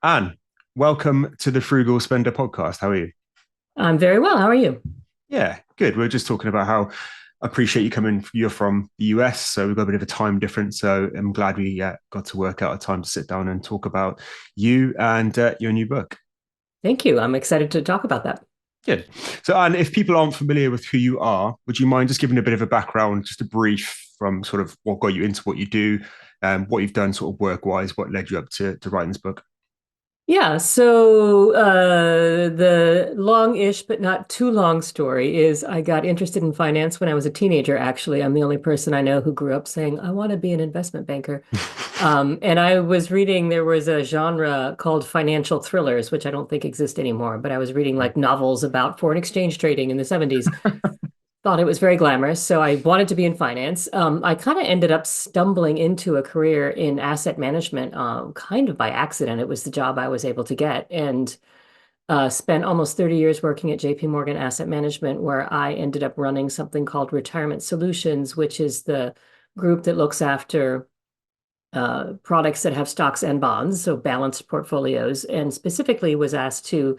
Anne, welcome to the Frugal Spender Podcast. How are you? I'm very well. How are you? Yeah, good. We are just talking about how I appreciate you coming. You're from the US, so we've got a bit of a time difference. So I'm glad we got to work out a time to sit down and talk about you and your new book. Thank you. I'm excited to talk about that. Good. So, Anne, if people aren't familiar with who you are, would you mind just giving a bit of a background, just a brief from sort of what got you into what you do, what you've done sort of work-wise, what led you up to writing this book? Yeah, so the long-ish but not too long story is I got interested in finance when I was a teenager, actually. I'm the only person I know who grew up saying, I want to be an investment banker. And I was reading, there was a genre called financial thrillers, which I don't think exist anymore, but I was reading like novels about foreign exchange trading in the 70s. Thought it was very glamorous, so I wanted to be in finance. I kind of ended up stumbling into a career in asset management, kind of by accident. It was the job I was able to get, and spent almost 30 years working at JP Morgan Asset Management, where I ended up running something called Retirement Solutions, which is the group that looks after products that have stocks and bonds, so balanced portfolios, and specifically was asked to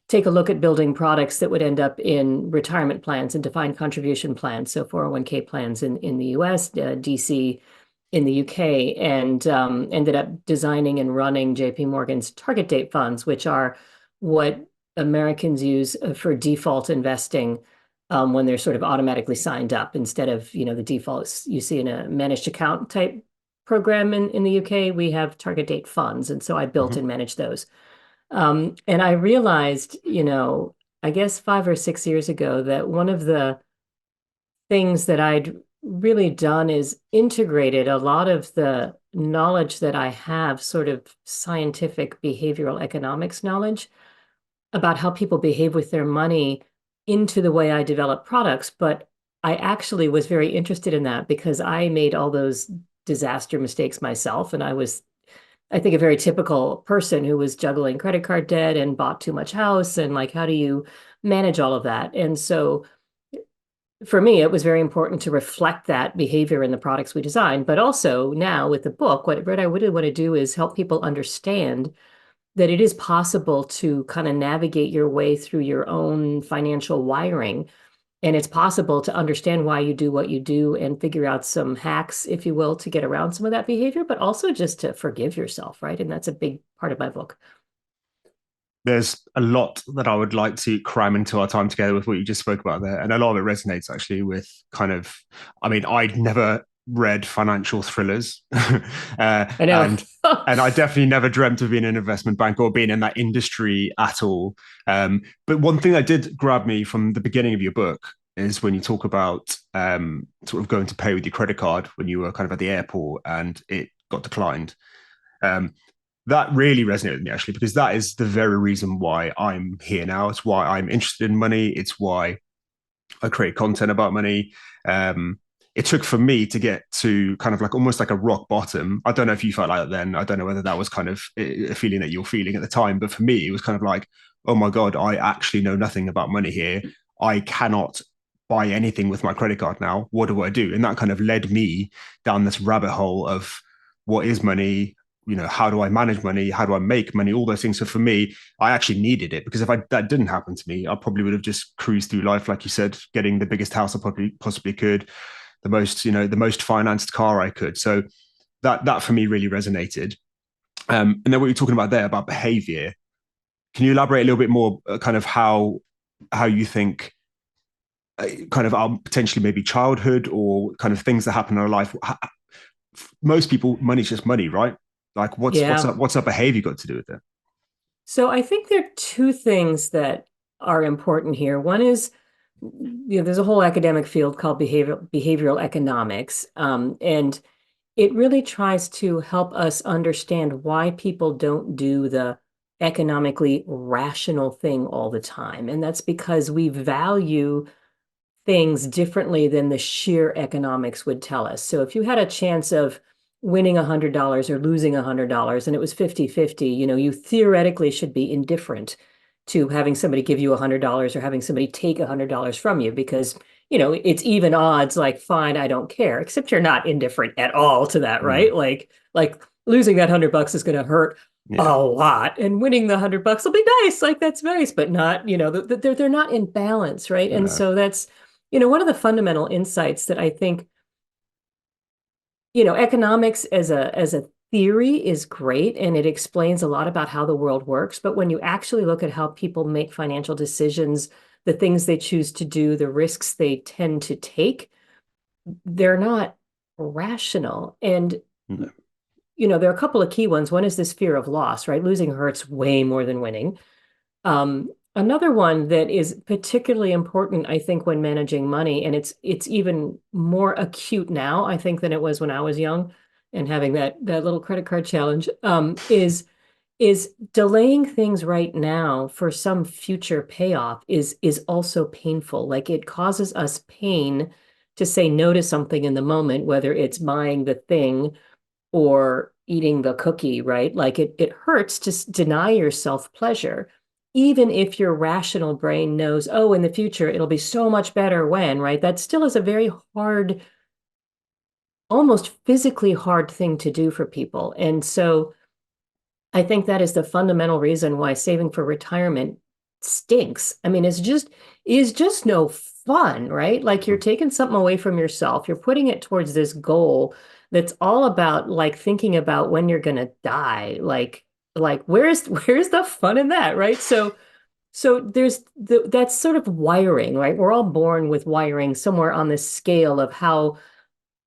take a look at building products that would end up in retirement plans and defined contribution plans, so 401k plans in the US, DC in the UK, and ended up designing and running JP Morgan's target date funds, which are what Americans use for default investing when they're sort of automatically signed up instead of, the defaults you see in a managed account type program in the UK. We have target date funds. And so I built Mhm. and managed those. And I realized, I guess 5 or 6 years ago that one of the things that I'd really done is integrated a lot of the knowledge that I have, sort of scientific behavioral economics knowledge about how people behave with their money into the way I develop products. But I actually was very interested in that because I made all those disaster mistakes myself. And I think, a very typical person who was juggling credit card debt and bought too much house. And like, how do you manage all of that? And so for me, it was very important to reflect that behavior in the products we design. But also now with the book, what I really want to do is help people understand that it is possible to kind of navigate your way through your own financial wiring. And it's possible to understand why you do what you do and figure out some hacks, if you will, to get around some of that behavior, but also just to forgive yourself, right? And that's a big part of my book. There's a lot that I would like to cram into our time together with what you just spoke about there. And a lot of it resonates actually with kind of, I mean, I'd never read financial thrillers. I know. and and I definitely never dreamt of being an investment banker or being in that industry at all. But one thing that did grab me from the beginning of your book is when you talk about sort of going to pay with your credit card when you were kind of at the airport and it got declined. Um, that really resonated with me actually because that is the very reason why I'm here now. It's why I'm interested in money. It's why I create content about money. It took for me to get to kind of like almost like a rock bottom. I don't know if you felt like that then. I don't know whether that was kind of a feeling that you're feeling at the time, but for me, it was kind of like, oh my God, I actually know nothing about money here. I cannot buy anything with my credit card now. What do I do? And that kind of led me down this rabbit hole of what is money? How do I manage money? How do I make money? All those things. So for me, I actually needed it because if that didn't happen to me, I probably would have just cruised through life, like you said, getting the biggest house I probably possibly could, the most financed car I could. So that for me really resonated. And then what you're talking about there about behavior, can you elaborate a little bit more, kind of how you think kind of our potentially maybe childhood or kind of things that happen in our life? Most people, money's just money, right? Like Yeah. what's our behavior got to do with it? So I think there are two things that are important here. One is, there's a whole academic field called behavioral economics, and it really tries to help us understand why people don't do the economically rational thing all the time. And that's because we value things differently than the sheer economics would tell us. So if you had a chance of winning $100 or losing $100 and it was 50-50, you theoretically should be indifferent to having somebody give you $100 or having somebody take $100 from you because, it's even odds, like, fine, I don't care, except you're not indifferent at all to that, Mm. right? Like losing that $100 is going to hurt Yeah. a lot, and winning the $100 will be nice. Like that's nice, but not, they're not in balance, right? And No. so that's, one of the fundamental insights that I think, economics as a theory is great and it explains a lot about how the world works. But when you actually look at how people make financial decisions, the things they choose to do, the risks they tend to take, they're not rational. And No. there are a couple of key ones. One is this fear of loss, right? Losing hurts way more than winning. Another one that is particularly important, I think, when managing money, and it's even more acute now, I think, than it was when I was young and having that little credit card challenge, is delaying things right now for some future payoff is also painful. Like it causes us pain to say no to something in the moment, whether it's buying the thing or eating the cookie, right? Like it hurts to deny yourself pleasure, even if your rational brain knows, oh, in the future it'll be so much better when, right? That still is a very hard, almost physically hard thing to do for people. And so I think that is the fundamental reason why saving for retirement stinks. I mean, is just no fun, right? Like you're taking something away from yourself. You're putting it towards this goal that's all about like thinking about when you're gonna die. Like where's the fun in that, right? So that's sort of wiring, right? We're all born with wiring somewhere on this scale of how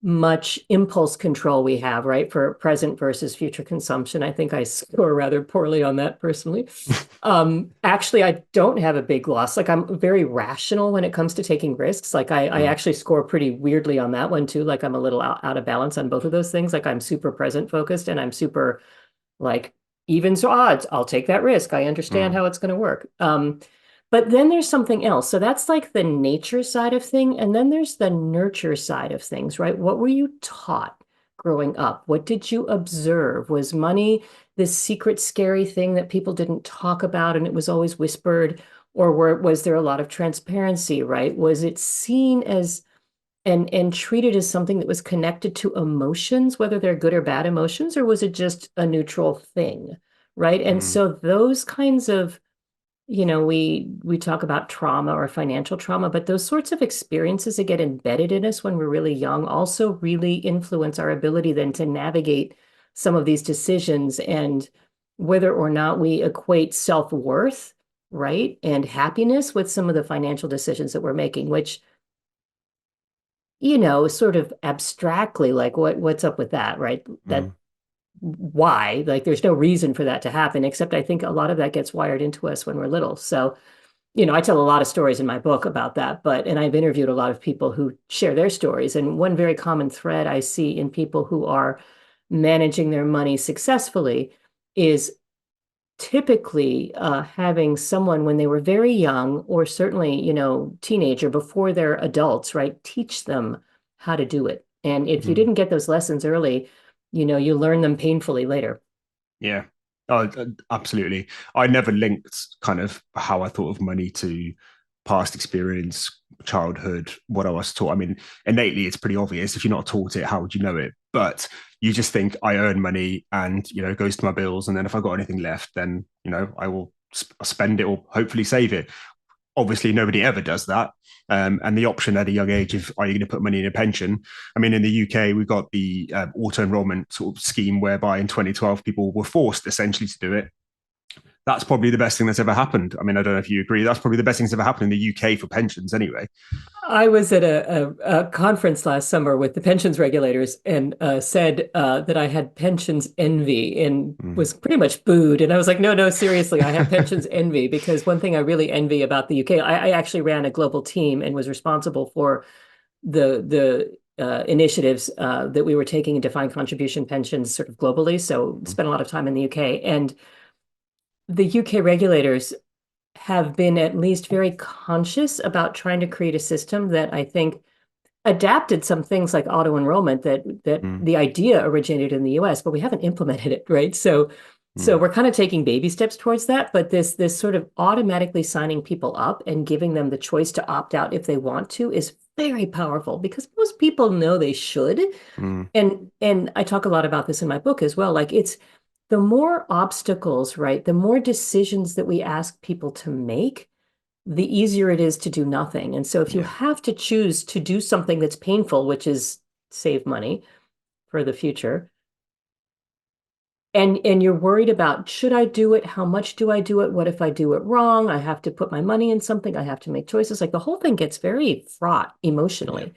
much impulse control we have, right, for present versus future consumption. I think I score rather poorly on that personally. Actually, I don't have a big loss. Like I'm very rational when it comes to taking risks. Like I Mm. actually score pretty weirdly on that one too. Like I'm a little out of balance on both of those things. Like I'm super present focused and I'm super like evens or odds. I'll take that risk. I understand Mm. how it's going to work. But then there's something else. So that's like the nature side of thing. And then there's the nurture side of things, right? What were you taught growing up? What did you observe? Was money this secret, scary thing that people didn't talk about and it was always whispered? Or was there a lot of transparency, right? Was it seen as and treated as something that was connected to emotions, whether they're good or bad emotions, or was it just a neutral thing, right? And Mm. so those kinds of we talk about trauma or financial trauma, but those sorts of experiences that get embedded in us when we're really young also really influence our ability then to navigate some of these decisions and whether or not we equate self-worth, right, and happiness with some of the financial decisions that we're making, which, sort of abstractly, like what's up with that, right? That Mm. why? Like there's no reason for that to happen, except I think a lot of that gets wired into us when we're little. So I tell a lot of stories in my book about that, and I've interviewed a lot of people who share their stories. And one very common thread I see in people who are managing their money successfully is typically having someone when they were very young, or certainly, teenager before they're adults, right, teach them how to do it. And if you Mm. didn't get those lessons early, you learn them painfully later. Yeah. Oh, absolutely. I never linked kind of how I thought of money to past experience, childhood, what I was taught. I mean, innately, it's pretty obvious. If you're not taught it, how would you know it? But you just think I earn money and, it goes to my bills. And then if I got anything left, then, I will spend it or hopefully save it. Obviously, nobody ever does that. And the option at a young age of are you going to put money in a pension? I mean, in the UK, we've got the auto enrollment sort of scheme whereby in 2012 people were forced essentially to do it. That's probably the best thing that's ever happened. I mean, I don't know if you agree. That's probably the best thing that's ever happened in the UK for pensions, anyway. I was at a conference last summer with the pensions regulators and said that I had pensions envy and Mm. was pretty much booed. And I was like, no, no, seriously, I have pensions envy because one thing I really envy about the UK, I actually ran a global team and was responsible for the initiatives that we were taking in defined contribution pensions sort of globally. So spent a lot of time in the UK. And the UK regulators have been at least very conscious about trying to create a system that I think adapted some things like auto enrollment that Mm. the idea originated in the US, but we haven't implemented it, right? So Mm. we're kind of taking baby steps towards that, but this sort of automatically signing people up and giving them the choice to opt out if they want to is very powerful because most people know they should. Mm. And I talk a lot about this in my book as well. Like it's the more obstacles, right, the more decisions that we ask people to make, the easier it is to do nothing. And so if you Yeah. have to choose to do something that's painful, which is save money for the future, and you're worried about, should I do it? How much do I do it? What if I do it wrong? I have to put my money in something. I have to make choices. Like the whole thing gets very fraught Yeah. emotionally.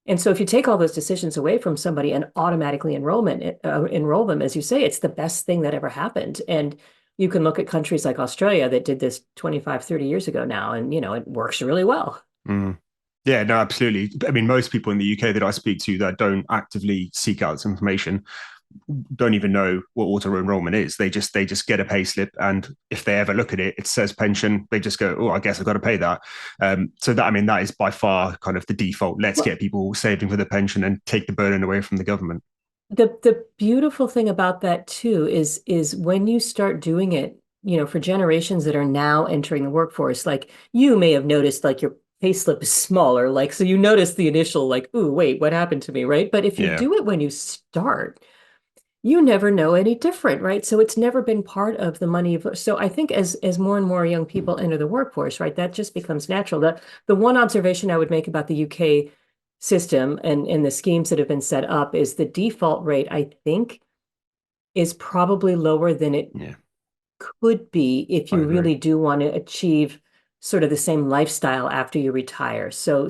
And so if you take all those decisions away from somebody and automatically enroll them, as you say, it's the best thing that ever happened. And you can look at countries like Australia that did this 25, 30 years ago now, and it works really well. Mm. Yeah, no, absolutely. I mean, most people in the UK that I speak to that don't actively seek out this information don't even know what auto enrollment is. They just get a pay slip, and if they ever look at it, it says pension. They just go, "Oh, I guess I've got to pay that." So that, I mean, that is by far kind of the default. Let's Well, get people saving for the pension and take the burden away from the government. the beautiful thing about that too is when you start doing it, for generations that are now entering the workforce, like you may have noticed like your pay slip is smaller, like so you notice the initial like, ooh, wait, what happened to me, right? But if you Yeah. do it when you start, you never know any different, right? So it's never been part of the money. So I think as more and more young people enter the workforce, right, that just becomes natural. The one observation I would make about the UK system and the schemes that have been set up is the default rate, I think, is probably lower than it Yeah, could be if I you agree. really do want to achieve sort of the same lifestyle after you retire. So,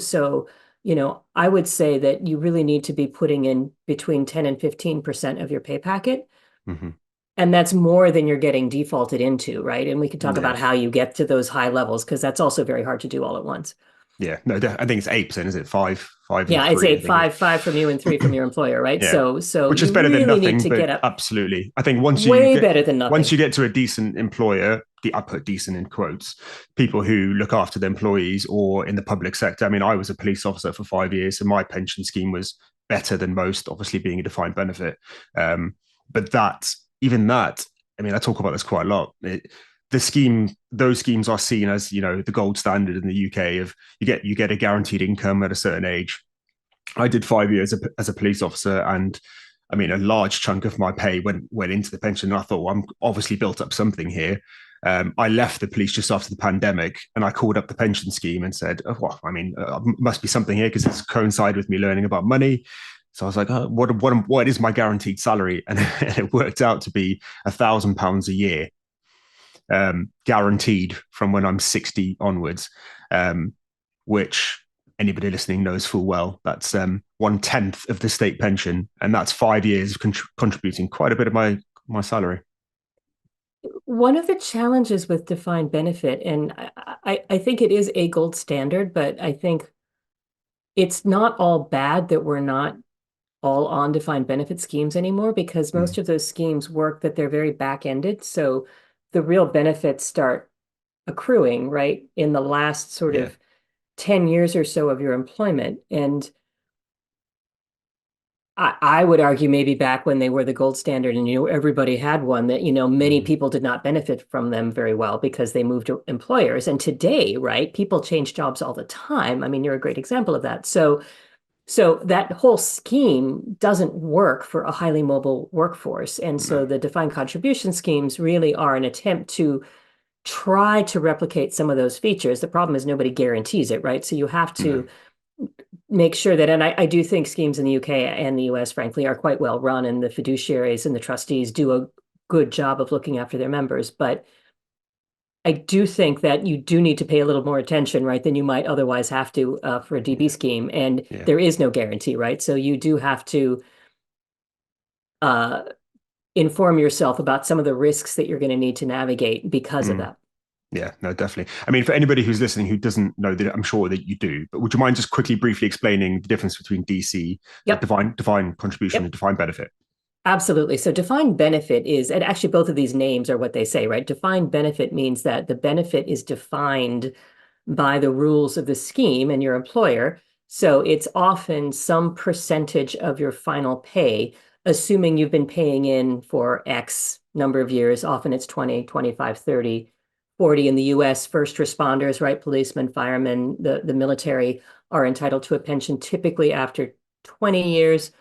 I would say that you really need to be putting in between 10 and 15% of your pay packet. Hmm. And that's more than you're getting defaulted into, right? And we could talk Yeah. about how you get to those high levels because that's also very hard to do all at once. Yeah. No, I think it's 8%, is it? Five and Yeah, I'd three, say I think. five from you and three from your employer, right? Yeah, So which is you better than really need nothing, to but get up absolutely, I think way better than once nothing. you get to a decent employer, I put decent in quotes, people who look after the employees or in the public sector. I mean, I was a police officer for 5 years, so my pension scheme was better than most, obviously being a defined benefit. But even that, I mean, I talk about this quite a lot. Those schemes are seen as the gold standard in the UK. Of you get a guaranteed income at a certain age. I did 5 years as a police officer, and I mean, a large chunk of my pay went into the pension. And I thought, well, I'm obviously built up something here. I left the police just after the pandemic, and I called up the pension scheme and said, oh, well, I mean, must be something here because it's coincided with me learning about money. So I was like, oh, what is my guaranteed salary? And it worked out to be £1,000 a year, guaranteed from when I'm 60 onwards, um, which anybody listening knows full well. That's 1/10 of the state pension, and that's 5 years of contributing quite a bit of my salary. One of the challenges with defined benefit, and I think it is a gold standard, but I think it's not all bad that we're not all on defined benefit schemes anymore because Mm, most of those schemes work that they're very back-ended. So the real benefits start accruing, right, in the last sort yeah. of 10 years or so of your employment. And I would argue maybe back when they were the gold standard and everybody had one that many Mm, people did not benefit from them very well because they moved to employers. And today, right, people change jobs all the time. I mean, you're a great example of that. So that whole scheme doesn't work for a highly mobile workforce. And no, so the defined contribution schemes really are an attempt to try to replicate some of those features. The problem is nobody guarantees it, right? So you have no. to make sure that, and I do think schemes in the UK and the US, frankly, are quite well run, and the fiduciaries and the trustees do a good job of looking after their members. But I do think that you do need to pay a little more attention, right, than you might otherwise have to for a DB Yeah, scheme. And yeah. there is no guarantee, right? So you do have to uh, inform yourself about some of the risks that you're going to need to navigate because of Mm, that. yeah, no, definitely. I mean, for anybody who's listening who doesn't know that, I'm sure that you do, but would you mind just quickly, briefly explaining the difference between DC, so Yep. defined contribution, and Yep. defined benefit? Absolutely. So defined benefit is, and actually both of these names are what they say, right? Defined benefit means that the benefit is defined by the rules of the scheme and your employer. So it's often some percentage of your final pay, assuming you've been paying in for X number of years. Often it's 20, 25, 30, 40 in the US. First responders, right? Policemen, firemen, the military are entitled to a pension typically after 20 years.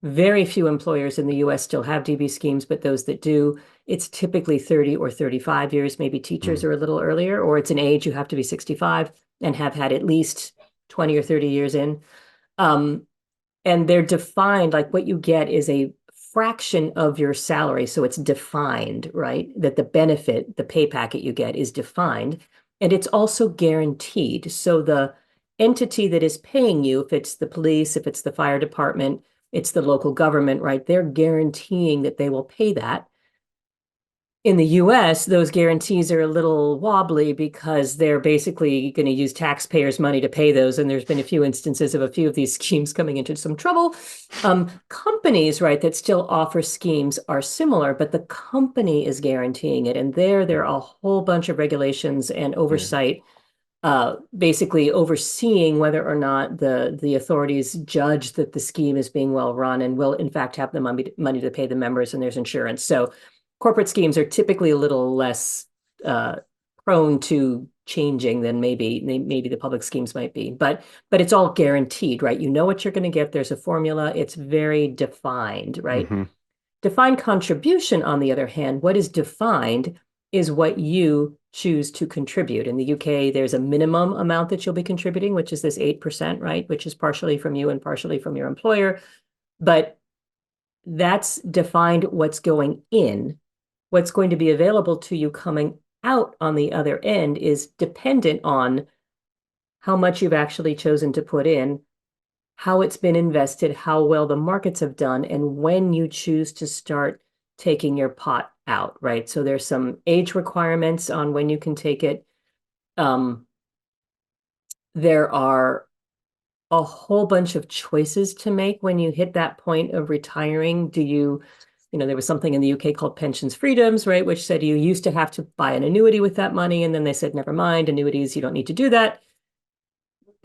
Very few employers in the US still have DB schemes, but those that do, it's typically 30 or 35 years. Maybe teachers Mm. are a little earlier, or it's an age you have to be 65 and have had at least 20 or 30 years in. Um, and they're defined, like what you get is a fraction of your salary. So it's defined, right? That the benefit, the pay packet you get is defined. And it's also guaranteed. So the entity that is paying you, if it's the police, if it's the fire department, it's the local government, right? They're guaranteeing that they will pay that. In the US, those guarantees are a little wobbly because they're basically going to use taxpayers' money to pay those. And there's been a few instances of a few of these schemes coming into some trouble. Companies, right, that still offer schemes are similar, but the company is guaranteeing it. And there are a whole bunch of regulations and Yeah. oversight, basically overseeing whether or not the authorities judge that the scheme is being well run and will in fact have the money to pay the members, and there's insurance. So corporate schemes are typically a little less prone to changing than maybe the public schemes might be, but it's all guaranteed, right? You know what you're going to get. There's a formula. It's very defined, right? Mm-hmm. Defined contribution, on the other hand, what is defined is what you choose to contribute. In the UK, there's a minimum amount that you'll be contributing, which is this 8%, right? Which is partially from you and partially from your employer. But that's defined what's going in. What's going to be available to you coming out on the other end is dependent on how much you've actually chosen to put in, how it's been invested, how well the markets have done, and when you choose to start taking your pot out, right? So there's some age requirements on when you can take it. There are a whole bunch of choices to make when you hit that point of retiring. There was something in the UK called pensions freedoms, right? Which said you used to have to buy an annuity with that money. And then they said, never mind, annuities, you don't need to do that.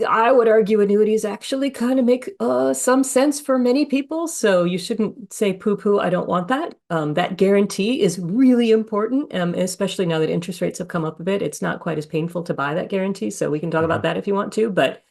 I would argue annuities actually kind of make some sense for many people. So you shouldn't say poo-poo, I don't want that. That guarantee is really important, especially now that interest rates have come up a bit. It's not quite as painful to buy that guarantee. So we can talk about that if you want to. But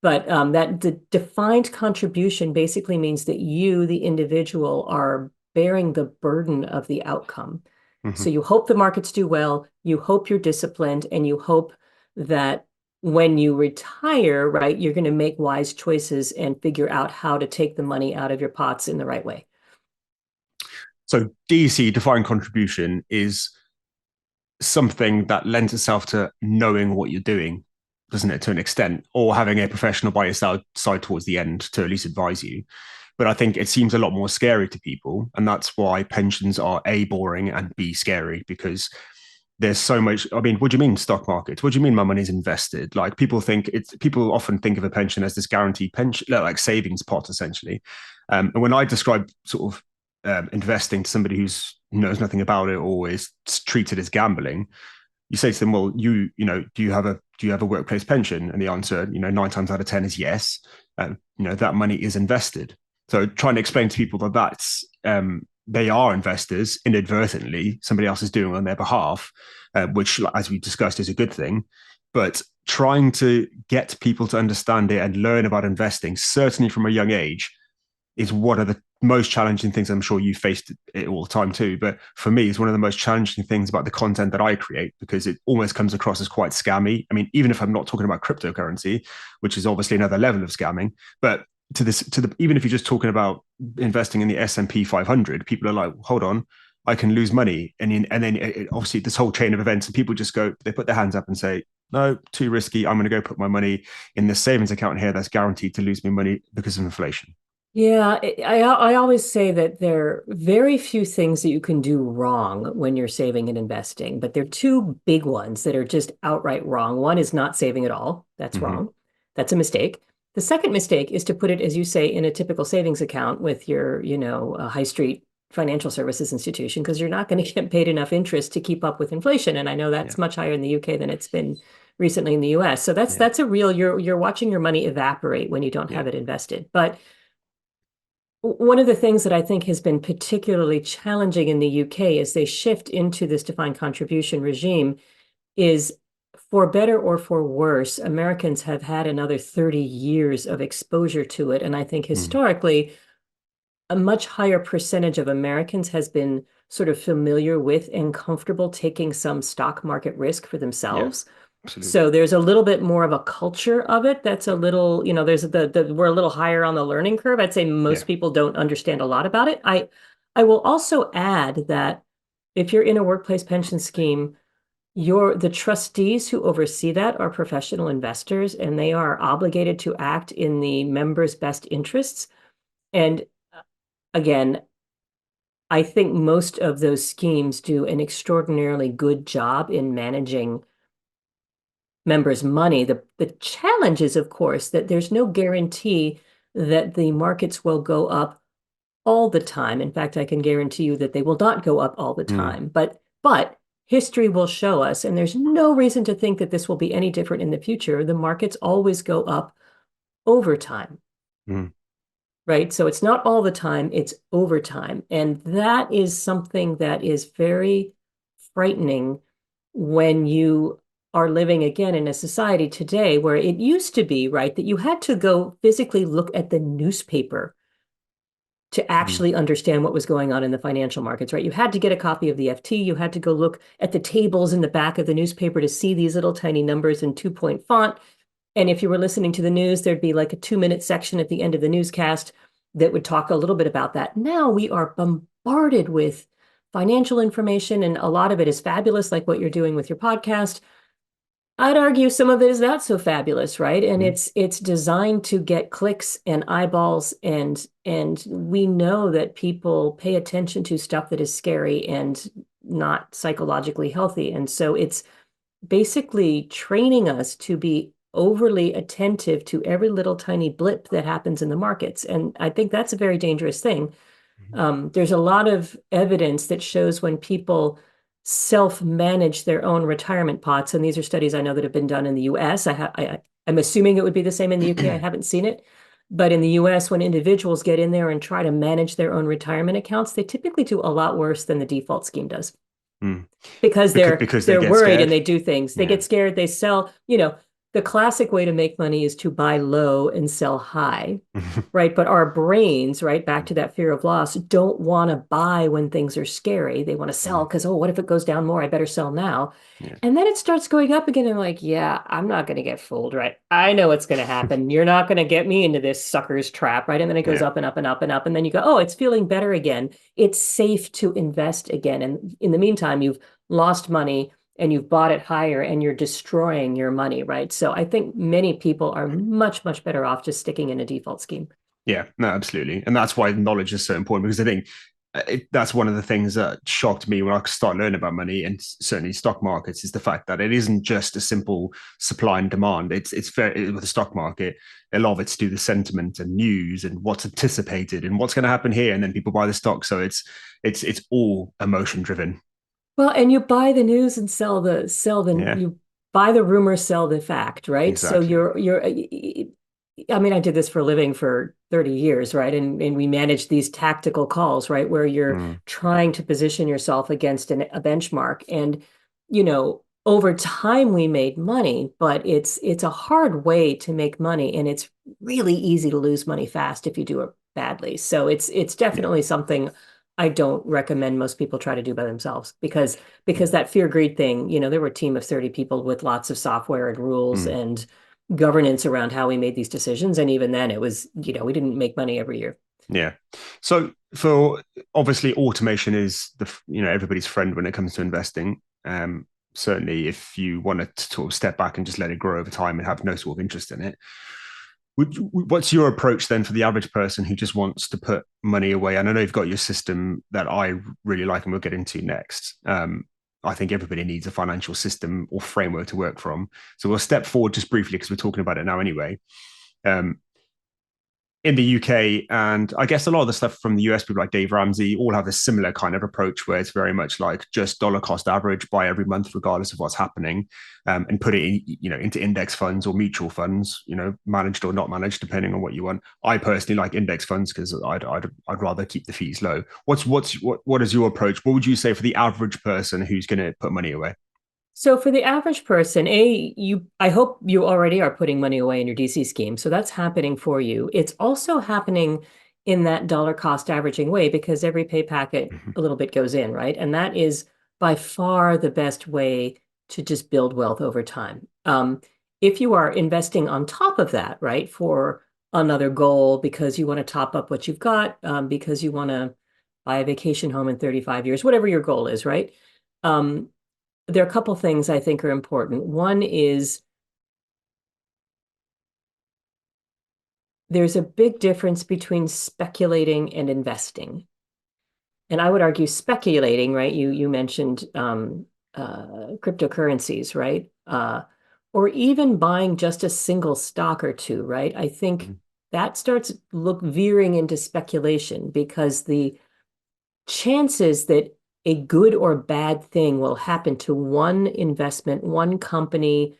that the defined contribution basically means that you, the individual, are bearing the burden of the outcome. Mm-hmm. So you hope the markets do well, you hope you're disciplined, and you hope that when you retire, right, you're going to make wise choices and figure out how to take the money out of your pots in the right way. So DC, defined contribution, is something that lends itself to knowing what you're doing, doesn't it, to an extent, or having a professional by your side towards the end to at least advise you. But I think it seems a lot more scary to people. And that's why pensions are A, boring, and B, scary, because there's so much. I mean, what do you mean stock market? What do you mean my money's invested? Like people often think of a pension as this guaranteed pension, like savings pot, essentially. And when I describe sort of investing to somebody who knows nothing about it or is treated as gambling, you say to them, well, do you have a workplace pension? And the answer, 9 times out of 10 is yes. That money is invested. So trying to explain to people that they are investors inadvertently, somebody else is doing on their behalf, which, as we discussed, is a good thing. But trying to get people to understand it and learn about investing, certainly from a young age, is one of the most challenging things. I'm sure you faced it all the time too. But for me, it's one of the most challenging things about the content that I create, because it almost comes across as quite scammy. I mean, even if I'm not talking about cryptocurrency, which is obviously another level of scamming, but even if you're just talking about investing in the S&P 500, people are like, hold on, I can lose money. And then obviously this whole chain of events, and people just they put their hands up and say, no, too risky. I'm going to go put my money in this savings account here that's guaranteed to lose me money because of inflation. Yeah, I always say that there are very few things that you can do wrong when you're saving and investing, but there are two big ones that are just outright wrong. One is not saving at all. That's Mm-hmm. wrong. That's a mistake. The second mistake is to put it, as you say, in a typical savings account with your, high street financial services institution, because you're not going to get paid enough interest to keep up with inflation. And I know Yeah. that's much higher in the UK than it's been recently in the US. So Yeah. that's a real, you're watching your money evaporate when you don't have Yeah. it invested. But one of the things that I think has been particularly challenging in the UK as they shift into this defined contribution regime is, for better or for worse, Americans have had another 30 years of exposure to it. And I think Mm. historically, a much higher percentage of Americans has been sort of familiar with and comfortable taking some stock market risk for Yeah, themselves. absolutely. So there's a little bit more of a culture of it that's a little, there's we're a little higher on the learning curve. I'd say Yeah. most people don't understand a lot about it. I will also add that if you're in a workplace pension scheme, the trustees who oversee that are professional investors, and they are obligated to act in the members' best interests. And again, I think most of those schemes do an extraordinarily good job in managing members' money. The challenge is, of course, that there's no guarantee that the markets will go up all the time. In fact, I can guarantee you that they will not go up all the Mm, time. But history will show us, and there's no reason to think that this will be any different in the future. The markets always go up over time, mm, right? So it's not all the time, it's over time. And that is something that is very frightening when you are living again in a society today where it used to be, right, that you had to go physically look at the newspaper to mm, actually understand what was going on in the financial markets, right? You had to get a copy of the FT. You had to go look at the tables in the back of the newspaper to see these little tiny numbers in 2-point font. And if you were listening to the news, there'd be like a 2-minute section at the end of the newscast that would talk a little bit about that. Now we are bombarded with financial information, and a lot of it is fabulous, like what you're doing with your podcast. I'd argue some of it is not so fabulous, right? And mm. it's designed to get clicks and eyeballs, and we know that people pay attention to stuff that is scary and not psychologically healthy. And so it's basically training us to be overly attentive to every little tiny blip that happens in the markets. And I think that's a very dangerous thing. There's a lot of evidence that shows when people self-manage their own retirement pots, and these are studies I know that have been done in the US. I'm assuming it would be the same in the UK. I haven't seen it. But in the US, when individuals get in there and try to manage their own retirement accounts, they typically do a lot worse than the default scheme does Mm. because Because they they're get worried and scared. they do things. They Yeah. get scared, they sell, the classic way to make money is to buy low and sell high, right? But our brains, right, back to that fear of loss, don't want to buy when things are scary. They want to sell Mm, because, oh, what if it goes down more? I better sell now. yeah. And then it starts going up again. And like, yeah, I'm not going to get fooled, right? I know what's going to happen. You're not going to get me into this sucker's trap, right? And then it goes Yeah. up and up and up and up. And then you go, oh, it's feeling better again. It's safe to invest again. And in the meantime, you've lost money and you've bought it higher and you're destroying your money, right? So I think many people are much, much better off just sticking in a default scheme. Yeah, no, absolutely. And that's why knowledge is so important because I think that's one of the things that shocked me when I started learning about money and certainly stock markets is the fact that it isn't just a simple supply and demand. It's very with the stock market, a lot of it's to do the sentiment and news and what's anticipated and what's going to happen here, and then people buy the stock. So it's all emotion driven. Well, and you buy the news and Yeah, you buy the rumor, sell the fact, right? So exactly. I mean, I did this for a living for 30 years, right? And we managed these tactical calls, right? Where you're Mm, trying to position yourself against a benchmark. And, over time we made money, but it's a hard way to make money. And it's really easy to lose money fast if you do it badly. So it's yeah. definitely something I don't recommend most people try to do by themselves because that fear greed thing, there were a team of 30 people with lots of software and rules Mm. and governance around how we made these decisions. And even then it was, we didn't make money every year. Yeah. So for obviously automation is everybody's friend when it comes to investing. Certainly if you want to sort of step back and just let it grow over time and have no sort of interest in it. What's your approach then for the average person who just wants to put money away? And I know you've got your system that I really like and we'll get into next. I think everybody needs a financial system or framework to work from. So we'll step forward just briefly because we're talking about it now anyway. Um, in the UK, and I guess a lot of the stuff from the US, people like Dave Ramsey all have a similar kind of approach where it's very much like just dollar cost average, buy every month, regardless of what's happening, and put it into index funds or mutual funds, managed or not managed, depending on what you want. I personally like index funds because I'd rather keep the fees low. What is your approach? What would you say for the average person who's going to put money away? So for the average person, I hope you already are putting money away in your DC scheme. So that's happening for you. It's also happening in that dollar cost averaging way because every pay packet, Mhm. a little bit goes in, right? And that is by far the best way to just build wealth over time. If you are investing on top of that, right, for another goal because you want to top up what you've got, because you want to buy a vacation home in 35 years, whatever your goal is, right? Um, there are a couple things I think are important. One is there's a big difference between speculating and investing. And I would argue speculating, right? You mentioned cryptocurrencies, right? Or even buying just a single stock or two, right? I think Mhm. that starts look veering into speculation because the chances that a good or bad thing will happen to one investment, one company,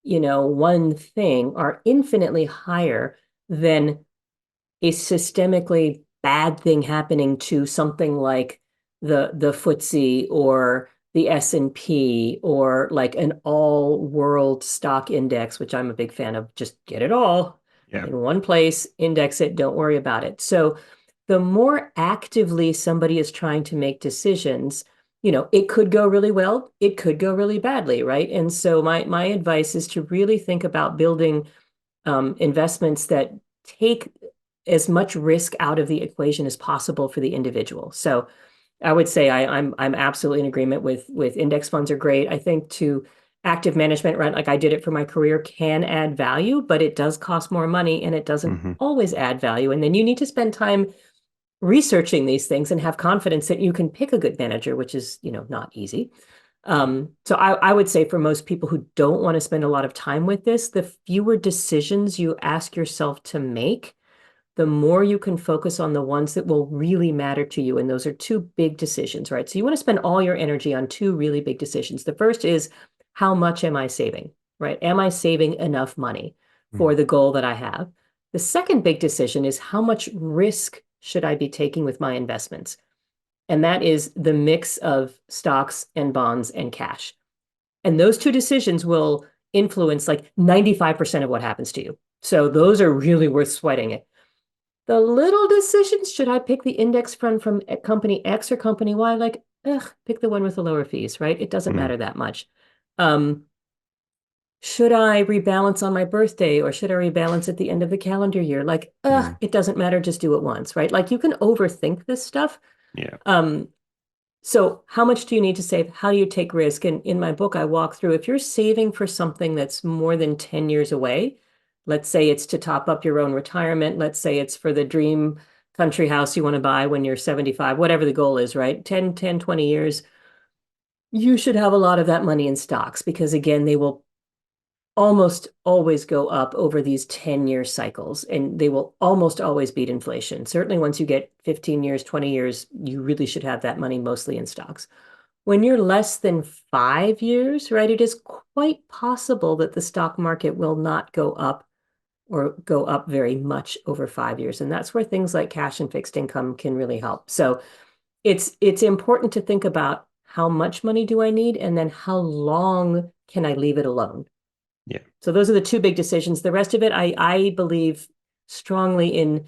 one thing are infinitely higher than a systemically bad thing happening to something like the FTSE or the S&P or like an all world stock index, which I'm a big fan of. Just get it all Yeah. in one place, index it, don't worry about it. So the more actively somebody is trying to make decisions, it could go really well, it could go really badly, right? And so my advice is to really think about building investments that take as much risk out of the equation as possible for the individual. So I would say I'm absolutely in agreement with index funds are great. I think to active management, right? Like I did it for my career, can add value, but it does cost more money and it doesn't Mhm. always add value. And then you need to spend time researching these things and have confidence that you can pick a good manager, which is, not easy. So I would say for most people who don't want to spend a lot of time with this, the fewer decisions you ask yourself to make, the more you can focus on the ones that will really matter to you. And those are two big decisions, right? So you want to spend all your energy on two really big decisions. The first is how much am I saving, right? Am I saving enough money for Mhm. the goal that I have? The second big decision is how much risk should I be taking with my investments? And that is the mix of stocks and bonds and cash. And those two decisions will influence like 95% of what happens to you. So those are really worth sweating it. The little decisions, should I pick the index fund from company X or company Y? Like, pick the one with the lower fees, right? It doesn't Mhm. matter that much. Um, should I rebalance on my birthday or should I rebalance at the end of the calendar year? Like, Mhm. it doesn't matter, just do it once, right? Like you can overthink this stuff. Yeah. Um, so how much do you need to save? How do you take risk? And in my book, I walk through if you're saving for something that's more than 10 years away, let's say it's to top up your own retirement, let's say it's for the dream country house you want to buy when you're 75, whatever the goal is, right? 20 years, you should have a lot of that money in stocks because again, they will almost always go up over these 10-year cycles and they will almost always beat inflation. Certainly once you get 15 years, 20 years, you really should have that money mostly in stocks. When you're less than 5 years, right, it is quite possible that the stock market will not go up or go up very much over 5 years. And that's where things like cash and fixed income can really help. So it's important to think about how much money do I need and then how long can I leave it alone? Yeah. So those are the two big decisions. The rest of it, I believe strongly in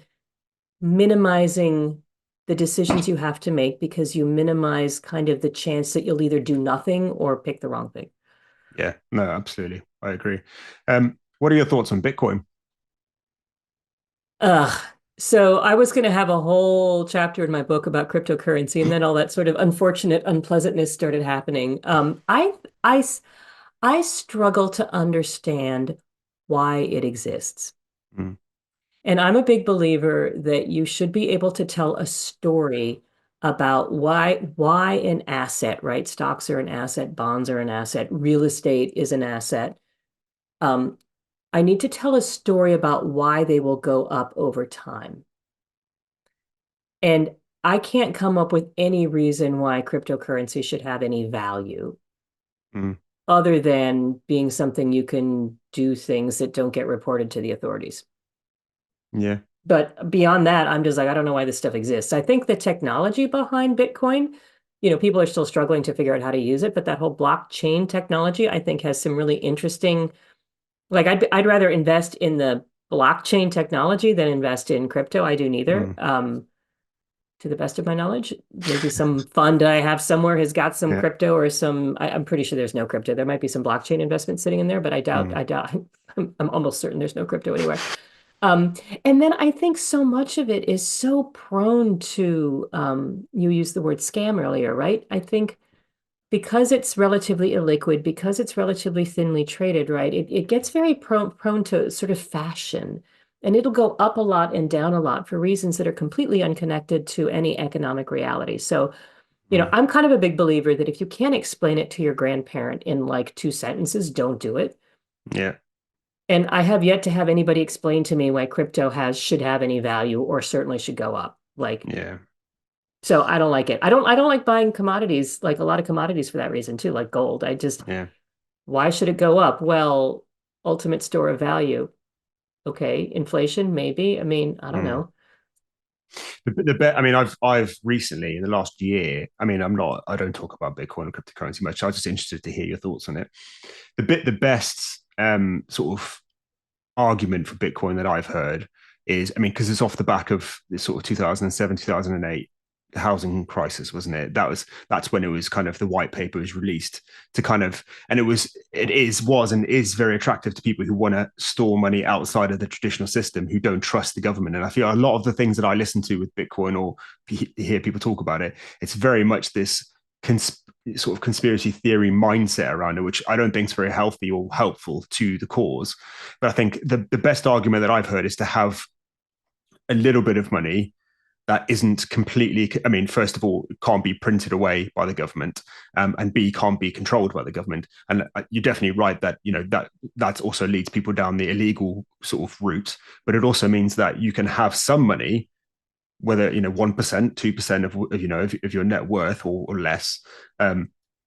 minimizing the decisions you have to make because you minimize kind of the chance that you'll either do nothing or pick the wrong thing. Yeah. No, absolutely. I agree. What are your thoughts on Bitcoin? Ugh. So I was going to have a whole chapter in my book about cryptocurrency, and then all that sort of unfortunate unpleasantness started happening. I, I struggle to understand why it exists. Mm. And I'm a big believer that you should be able to tell a story about why an asset, right? Stocks are an asset, bonds are an asset, real estate is an asset. Um, I need to tell a story about why they will go up over time. And I can't come up with any reason why cryptocurrency should have any value Mm. other than being something you can do things that don't get reported to the authorities. Yeah. But beyond that, I'm just like, I don't know why this stuff exists. I think the technology behind Bitcoin, people are still struggling to figure out how to use it, but that whole blockchain technology, I think, has some really interesting, like I'd rather invest in the blockchain technology than invest in crypto. I do neither. Mm. To the best of my knowledge, maybe some fund I have somewhere has got some Yeah. crypto or some, I'm pretty sure there's no crypto. There might be some blockchain investment sitting in there, but Mm. I doubt, I'm almost certain there's no crypto anywhere. Um, and then I think so much of it is so prone to, you used the word scam earlier, right? I think because it's relatively illiquid, because it's relatively thinly traded, right? It gets very prone to sort of fashion. And it'll go up a lot and down a lot for reasons that are completely unconnected to any economic reality. So, Mm. I'm kind of a big believer that if you can't explain it to your grandparent in like 2 sentences, don't do it. Yeah. And I have yet to have anybody explain to me why crypto should have any value or certainly should go up. Like, Yeah. so I don't like it. I don't like buying commodities, like a lot of commodities for that reason too, like gold. Yeah. Why should it go up? Well, ultimate store of value. Okay, inflation, maybe. I mean, I don't Mm. know. I mean, I've recently in the last year. I mean, I don't talk about Bitcoin or cryptocurrency much. I was just interested to hear your thoughts on it. The best sort of argument for Bitcoin that I've heard is, I mean, because it's off the back of this sort of 2007, 2008 housing crisis, wasn't it? That's when it was kind of the white paper was released to kind of, and was and is very attractive to people who want to store money outside of the traditional system, who don't trust the government. And I feel a lot of the things that I listen to with Bitcoin or hear people talk about it, it's very much this sort of conspiracy theory mindset around it, which I don't think is very healthy or helpful to the cause. But I think the best argument that I've heard is to have a little bit of money that isn't completely, I mean, first of all, it can't be printed away by the government, and B, can't be controlled by the government. And you're definitely right that, that also leads people down the illegal sort of route. But it also means that you can have some money, whether 1%, 2% of your net worth or less,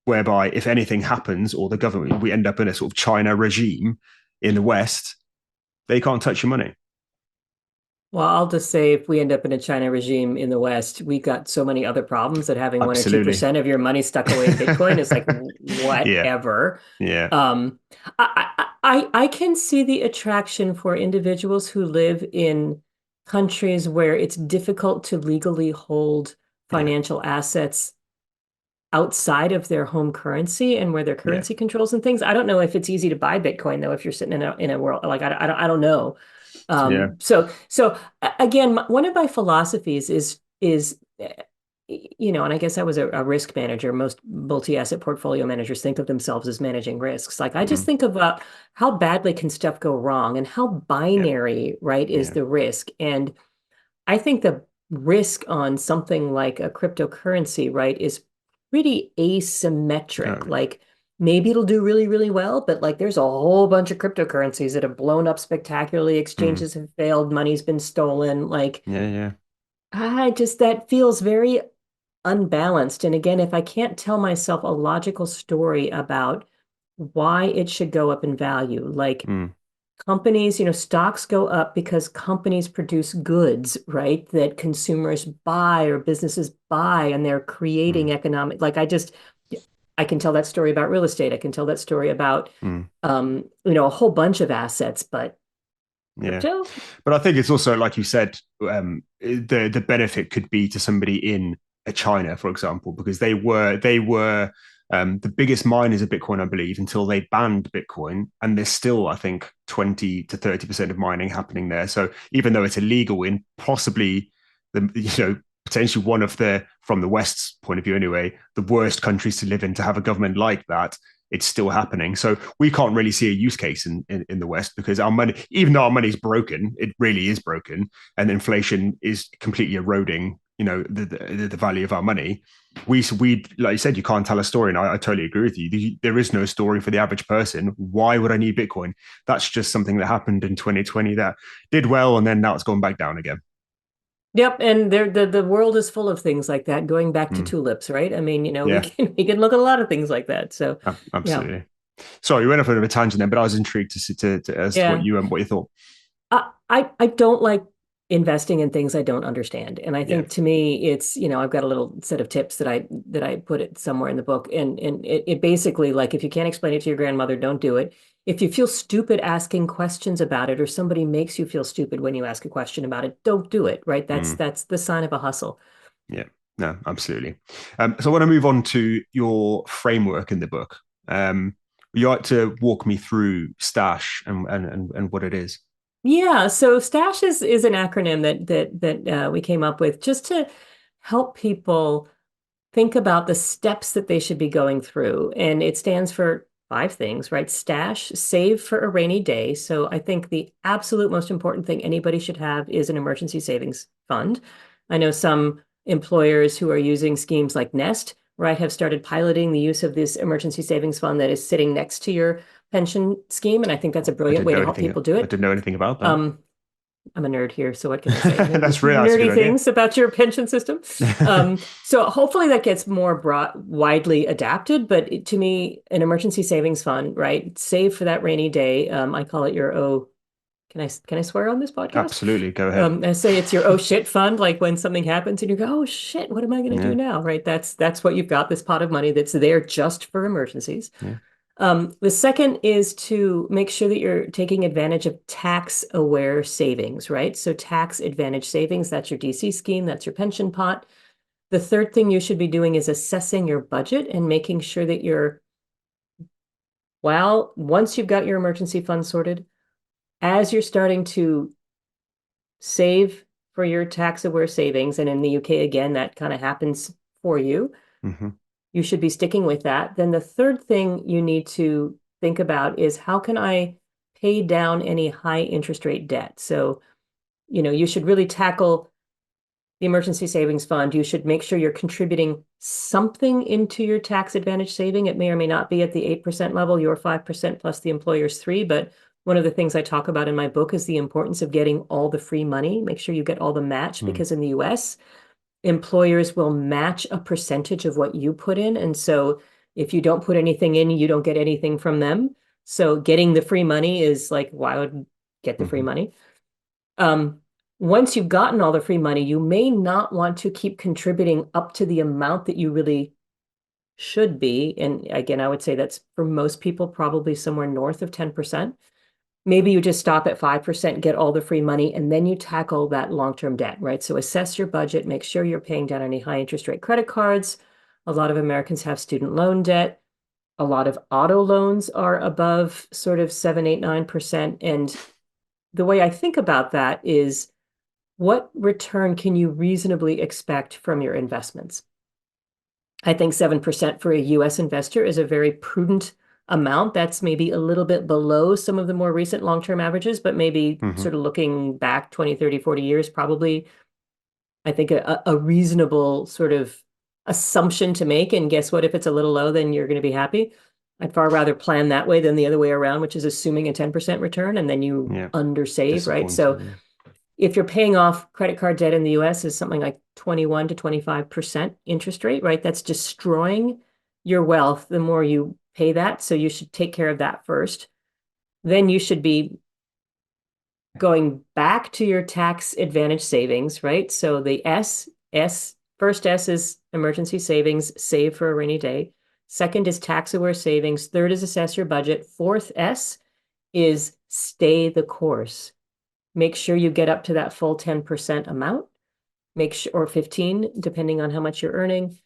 whereby if anything happens or the government, we end up in a sort of China regime in the West, they can't touch your money. Well, I'll just say if we end up in a China regime in the West, we've got so many other problems that having 1 or Absolutely. 2% of your money stuck away in Bitcoin is like Yeah. whatever. Yeah. Um, I can see the attraction for individuals who live in countries where it's difficult to legally hold Yeah. financial assets outside of their home currency and where their Yeah. currency controls and things. I don't know if it's easy to buy Bitcoin though if you're sitting in a world like I don't know. Yeah. So again, one of my philosophies is and I guess I was a risk manager. Most multi-asset portfolio managers think of themselves as managing risks. Like I just Mm-hmm. think about how badly can stuff go wrong and how Yeah. binary, right, is Yeah. the risk. And I think the risk on something like a cryptocurrency, right, is pretty asymmetric. Oh, Like maybe it'll do really, really well, but like there's a whole bunch of cryptocurrencies that have blown up spectacularly. mm. Exchanges have failed, money's been stolen. Like Yeah. Yeah. that feels very unbalanced. And again, if I can't tell myself a logical story about why it should go up in value, like Mm. companies, stocks go up because companies produce goods, right? That consumers buy or businesses buy, and they're creating Mm. economic, like I can tell that story about real estate. I can tell that story about, Mm. a whole bunch of assets, but Yeah. crypto? But I think it's also, like you said, the benefit could be to somebody in China, for example, because they were the biggest miners of Bitcoin, I believe, until they banned Bitcoin, and there's still, I think, 20 to 30% of mining happening there. So even though it's illegal in possibly the potentially one of from the West's point of view anyway, the worst countries to live in, to have a government like that, it's still happening. So we can't really see a use case in the West, because our money, even though our money is broken, it really is broken, and inflation is completely eroding, the value of our money. We like you said, you can't tell a story, and I totally agree with you. There is no story for the average person. Why would I need Bitcoin? That's just something that happened in 2020 that did well, and then now it's gone back down again. Yep, and the world is full of things like that, going back to Mm, tulips, right? I mean, we yeah, can look at a lot of things like that. So, yeah. absolutely. Sorry, we went off on a bit of a tangent then, but I was intrigued to as to Yeah. what you thought. I don't like. investing in things I don't understand. And I Yeah. think to me, it's, I've got a little set of tips that I put it somewhere in the book. And it basically, like, if you can't explain it to your grandmother, don't do it. If you feel stupid asking questions about it, or somebody makes you feel stupid when you ask a question about it, don't do it, right? That's Mm. that's the sign of a hustle. Yeah, no, absolutely. So I want to move on to your framework in the book. Would you like to walk me through Stash and what it is? Yeah, so STASH is an acronym that we came up with just to help people think about the steps that they should be going through. And it stands for five things, right? Stash, save for a rainy day. So I think the absolute most important thing anybody should have is an emergency savings fund. I know some employers who are using schemes like Nest, right, have started piloting the use of this emergency savings fund that is sitting next to your pension scheme. And I think that's a I brilliant didn't way know to help anything. people do I it. didn't know anything about that. Um, I'm a nerd here, so what can I say? That's really that's a good Nerdy idea. things about your pension system. So hopefully that gets more widely adapted. But to me, an emergency savings fund, right? Save for that rainy day. I call it your can I swear on this podcast? Absolutely, go ahead. I say it's your oh shit fund, like when something happens and you go, oh shit, what am I going to do Yeah, now? Right? That's what you've got, this pot of money that's there just for emergencies. yeah. The second is to make sure that you're taking advantage of tax-aware savings, right? So tax advantage savings, that's your DC scheme, that's your pension pot. The third thing you should be doing is assessing your budget and making sure that once you've got your emergency fund sorted, as you're starting to save for your tax-aware savings, and in the UK, again, that kind of happens for you, Mm-hmm. you should be sticking with that. Then the third thing you need to think about is how can I pay down any high interest rate debt? So, you should really tackle the emergency savings fund. You should make sure you're contributing something into your tax advantage saving. It may or may not be at the 8% level, your 5% plus the employer's 3. But one of the things I talk about in my book is the importance of getting all the free money. Make sure you get all the match, Mm. because in the US, employers will match a percentage of what you put in. And so if you don't put anything in, you don't get anything from them. So getting the free money is like, why would get the free Mm-hmm. money? Once you've gotten all the free money, you may not want to keep contributing up to the amount that you really should be. And again, I would say that's for most people, probably somewhere north of 10%. Maybe you just stop at 5%, get all the free money, and then you tackle that long-term debt, right? So assess your budget, make sure you're paying down any high interest rate credit cards. A lot of Americans have student loan debt. A lot of auto loans are above sort of 7, 8, 9%. And the way I think about that is, what return can you reasonably expect from your investments? I think 7% for a US investor is a very prudent amount. That's maybe a little bit below some of the more recent long-term averages, but maybe Mm-hmm. sort of looking back 20, 30, 40 years, probably, I think a reasonable sort of assumption to make. And guess what? If it's a little low, then you're going to be happy. I'd far rather plan that way than the other way around, which is assuming a 10% return and then you Yeah, undersave, right? So disappointed. if you're paying off credit card debt in the US is something like 21 to 25% interest rate, right? That's destroying your wealth the more you pay that. So you should take care of that first. Then you should be going back to your tax advantage savings, right? So the first S is emergency savings, save for a rainy day. Second is tax aware savings. Third is assess your budget. Fourth S is stay the course. Make sure you get up to that full 10% amount. Make sure, or 15, depending on how much you're earning.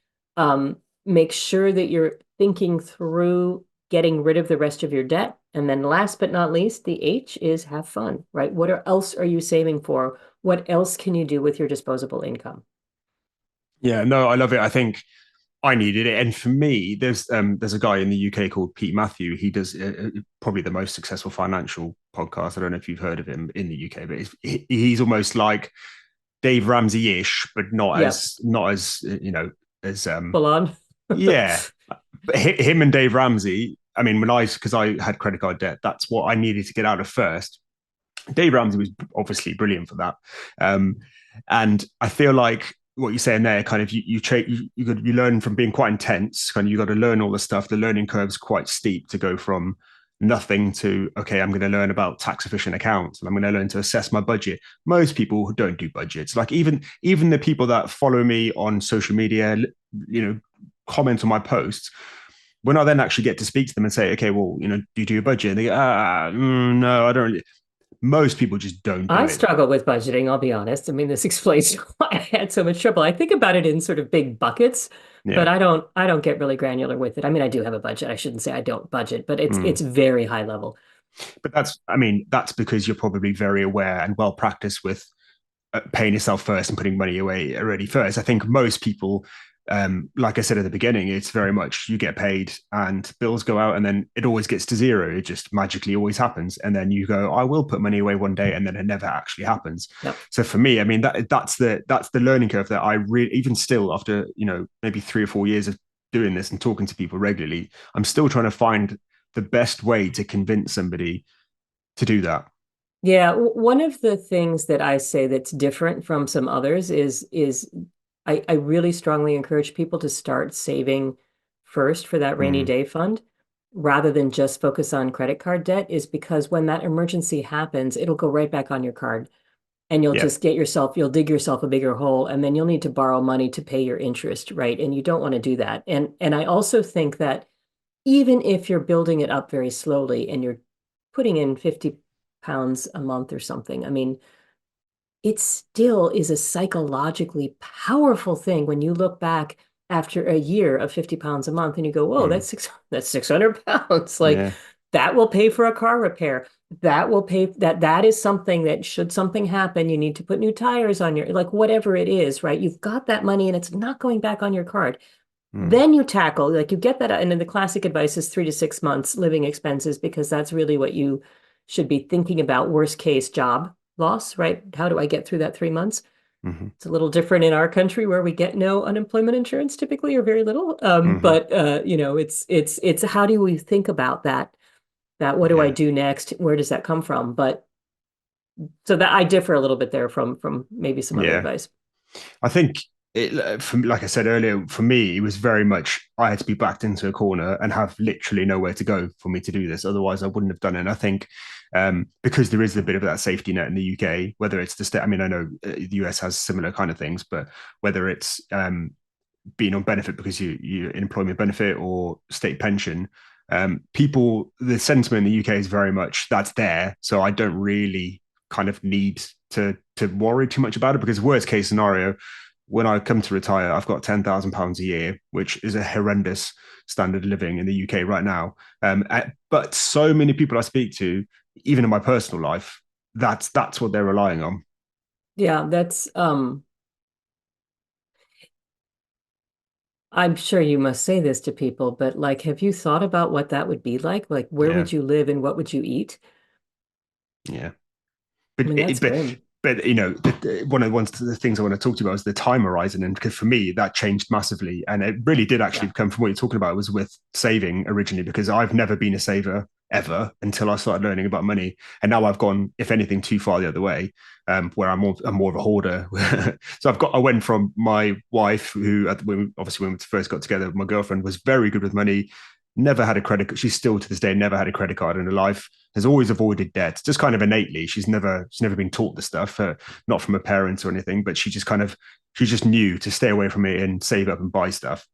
Make sure that you're thinking through getting rid of the rest of your debt. And then last but not least, the H is have fun, right? What else are you saving for? What else can you do with your disposable income? Yeah, no, I love it. I think I needed it. And for me, there's a guy in the UK called Pete Matthew. He does probably the most successful financial podcast. I don't know if you've heard of him in the UK, but he's almost like Dave Ramsey-ish, but Yep, not as as full on. yeah. But him and Dave Ramsey. I mean, because I had credit card debt, that's what I needed to get out of first. Dave Ramsey was obviously brilliant for that, and I feel like what you're saying there, kind of you learn from being quite intense. Kind of you got to learn all the stuff. The learning curve's quite steep to go from nothing to, okay, I'm going to learn about tax efficient accounts and I'm going to learn to assess my budget. Most people don't do budgets. Like even the people that follow me on social media, comment on my posts, when I then actually get to speak to them and say, okay, well, do you do a budget? And they go, no, I don't really. Most people just don't do I it. struggle with budgeting, I'll be honest. I mean, this explains why I had so much trouble. I think about it in sort of big buckets, but Yeah. I don't get really granular with it. I mean, I do have a budget. I shouldn't say I don't budget, but it's Mm. very high level. But that's because you're probably very aware and well practiced with paying yourself first and putting money away already first. I think most people, like I said at the beginning, it's very much you get paid and bills go out and then it always gets to zero. It just magically always happens. And then you go, I will put money away one day, and then it never actually happens. Yep. So for me, I mean, that's the learning curve that I really, even still after, maybe 3 or 4 years of doing this and talking to people regularly, I'm still trying to find the best way to convince somebody to do that. Yeah, one of the things that I say that's different from some others is I really strongly encourage people to start saving first for that rainy Mm, day fund rather than just focus on credit card debt, is because when that emergency happens, it'll go right back on your card and you'll yeah. just you'll dig yourself a bigger hole, and then you'll need to borrow money to pay your interest, right? And you don't want to do that. And I also think that even if you're building it up very slowly and you're putting in 50 pounds a month or something, I mean, it still is a psychologically powerful thing when you look back after a year of 50 pounds a month and you go, whoa, Mm, that's 600 pounds. Like yeah. that will pay for a car repair. That will pay that is something that should something happen, you need to put new tires on your, like whatever it is, right? You've got that money and it's not going back on your card. Mm, Then you tackle, like you get that, and then the classic advice is 3 to 6 months living expenses, because that's really what you should be thinking about. Worst case job loss, right? How do I get through that 3 months? mhm, It's a little different in our country where we get no unemployment insurance typically, or very little. mhm. But it's how do we think about that? That what do I Yeah. do next? Where does that come from? But so that I differ a little bit there from maybe some other Yeah. advice. I think like I said earlier, for me, it was very much I had to be backed into a corner and have literally nowhere to go for me to do this. Otherwise, I wouldn't have done it. And I think because there is a bit of that safety net in the UK, whether it's the state, I mean, I know the US has similar kind of things, but whether it's being on benefit because you employment benefit or state pension, people, the sentiment in the UK is very much that's there. So I don't really kind of need to worry too much about it, because worst case scenario, when I come to retire, I've got £10,000 a year, which is a horrendous standard of living in the UK right now. But so many people I speak to, even in my personal life, that's what they're relying on. Yeah, that's I'm sure you must say this to people, but like, have you thought about what that would be like? Like, where Yeah, would you live and what would you eat? yeah. I but mean, that's it, but grim. but one of the things I want to talk to you about is the time horizon, and because for me that changed massively, and it really did actually Yeah. come from what you're talking about was with saving originally, because I've never been a saver ever until I started learning about money, and now I've gone, if anything, too far the other way, where I'm more of a hoarder. So I went from my wife, who obviously when we first got together, my girlfriend was very good with money, never had a credit. She's still to this day never had a credit card in her life, has always avoided debt, just kind of innately. She's never been taught the stuff, not from her parents or anything, but she just knew to stay away from it and save up and buy stuff.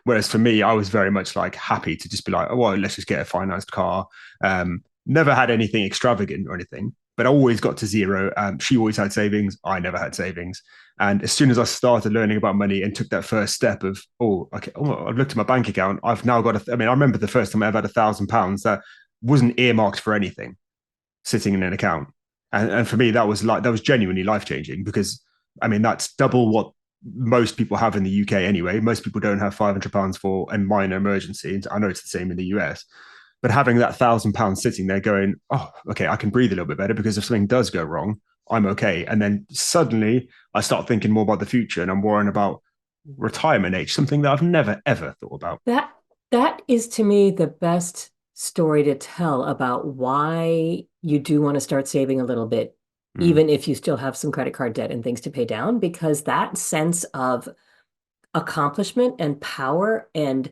Whereas for me, I was very much like happy to just be like, oh, well, let's just get a financed car. Never had anything extravagant or anything, but I always got to zero. She always had savings. I never had savings. And as soon as I started learning about money and took that first step of, oh, okay, oh, I've looked at my bank account. I've now got I mean, I remember the first time I ever had £1,000 that wasn't earmarked for anything sitting in an account. And for me, that was genuinely life changing, because I mean, that's double what most people have in the UK anyway. Most people don't have £500 for a minor emergency. I know it's the same in the US, but having that £1,000 sitting there going, oh, okay, I can breathe a little bit better, because if something does go wrong, I'm okay. And then suddenly I start thinking more about the future, and I'm worrying about retirement age, something that I've never ever thought about. That that is to me the best story to tell about why you do want to start saving a little bit, Mm, even if you still have some credit card debt and things to pay down, because that sense of accomplishment and power and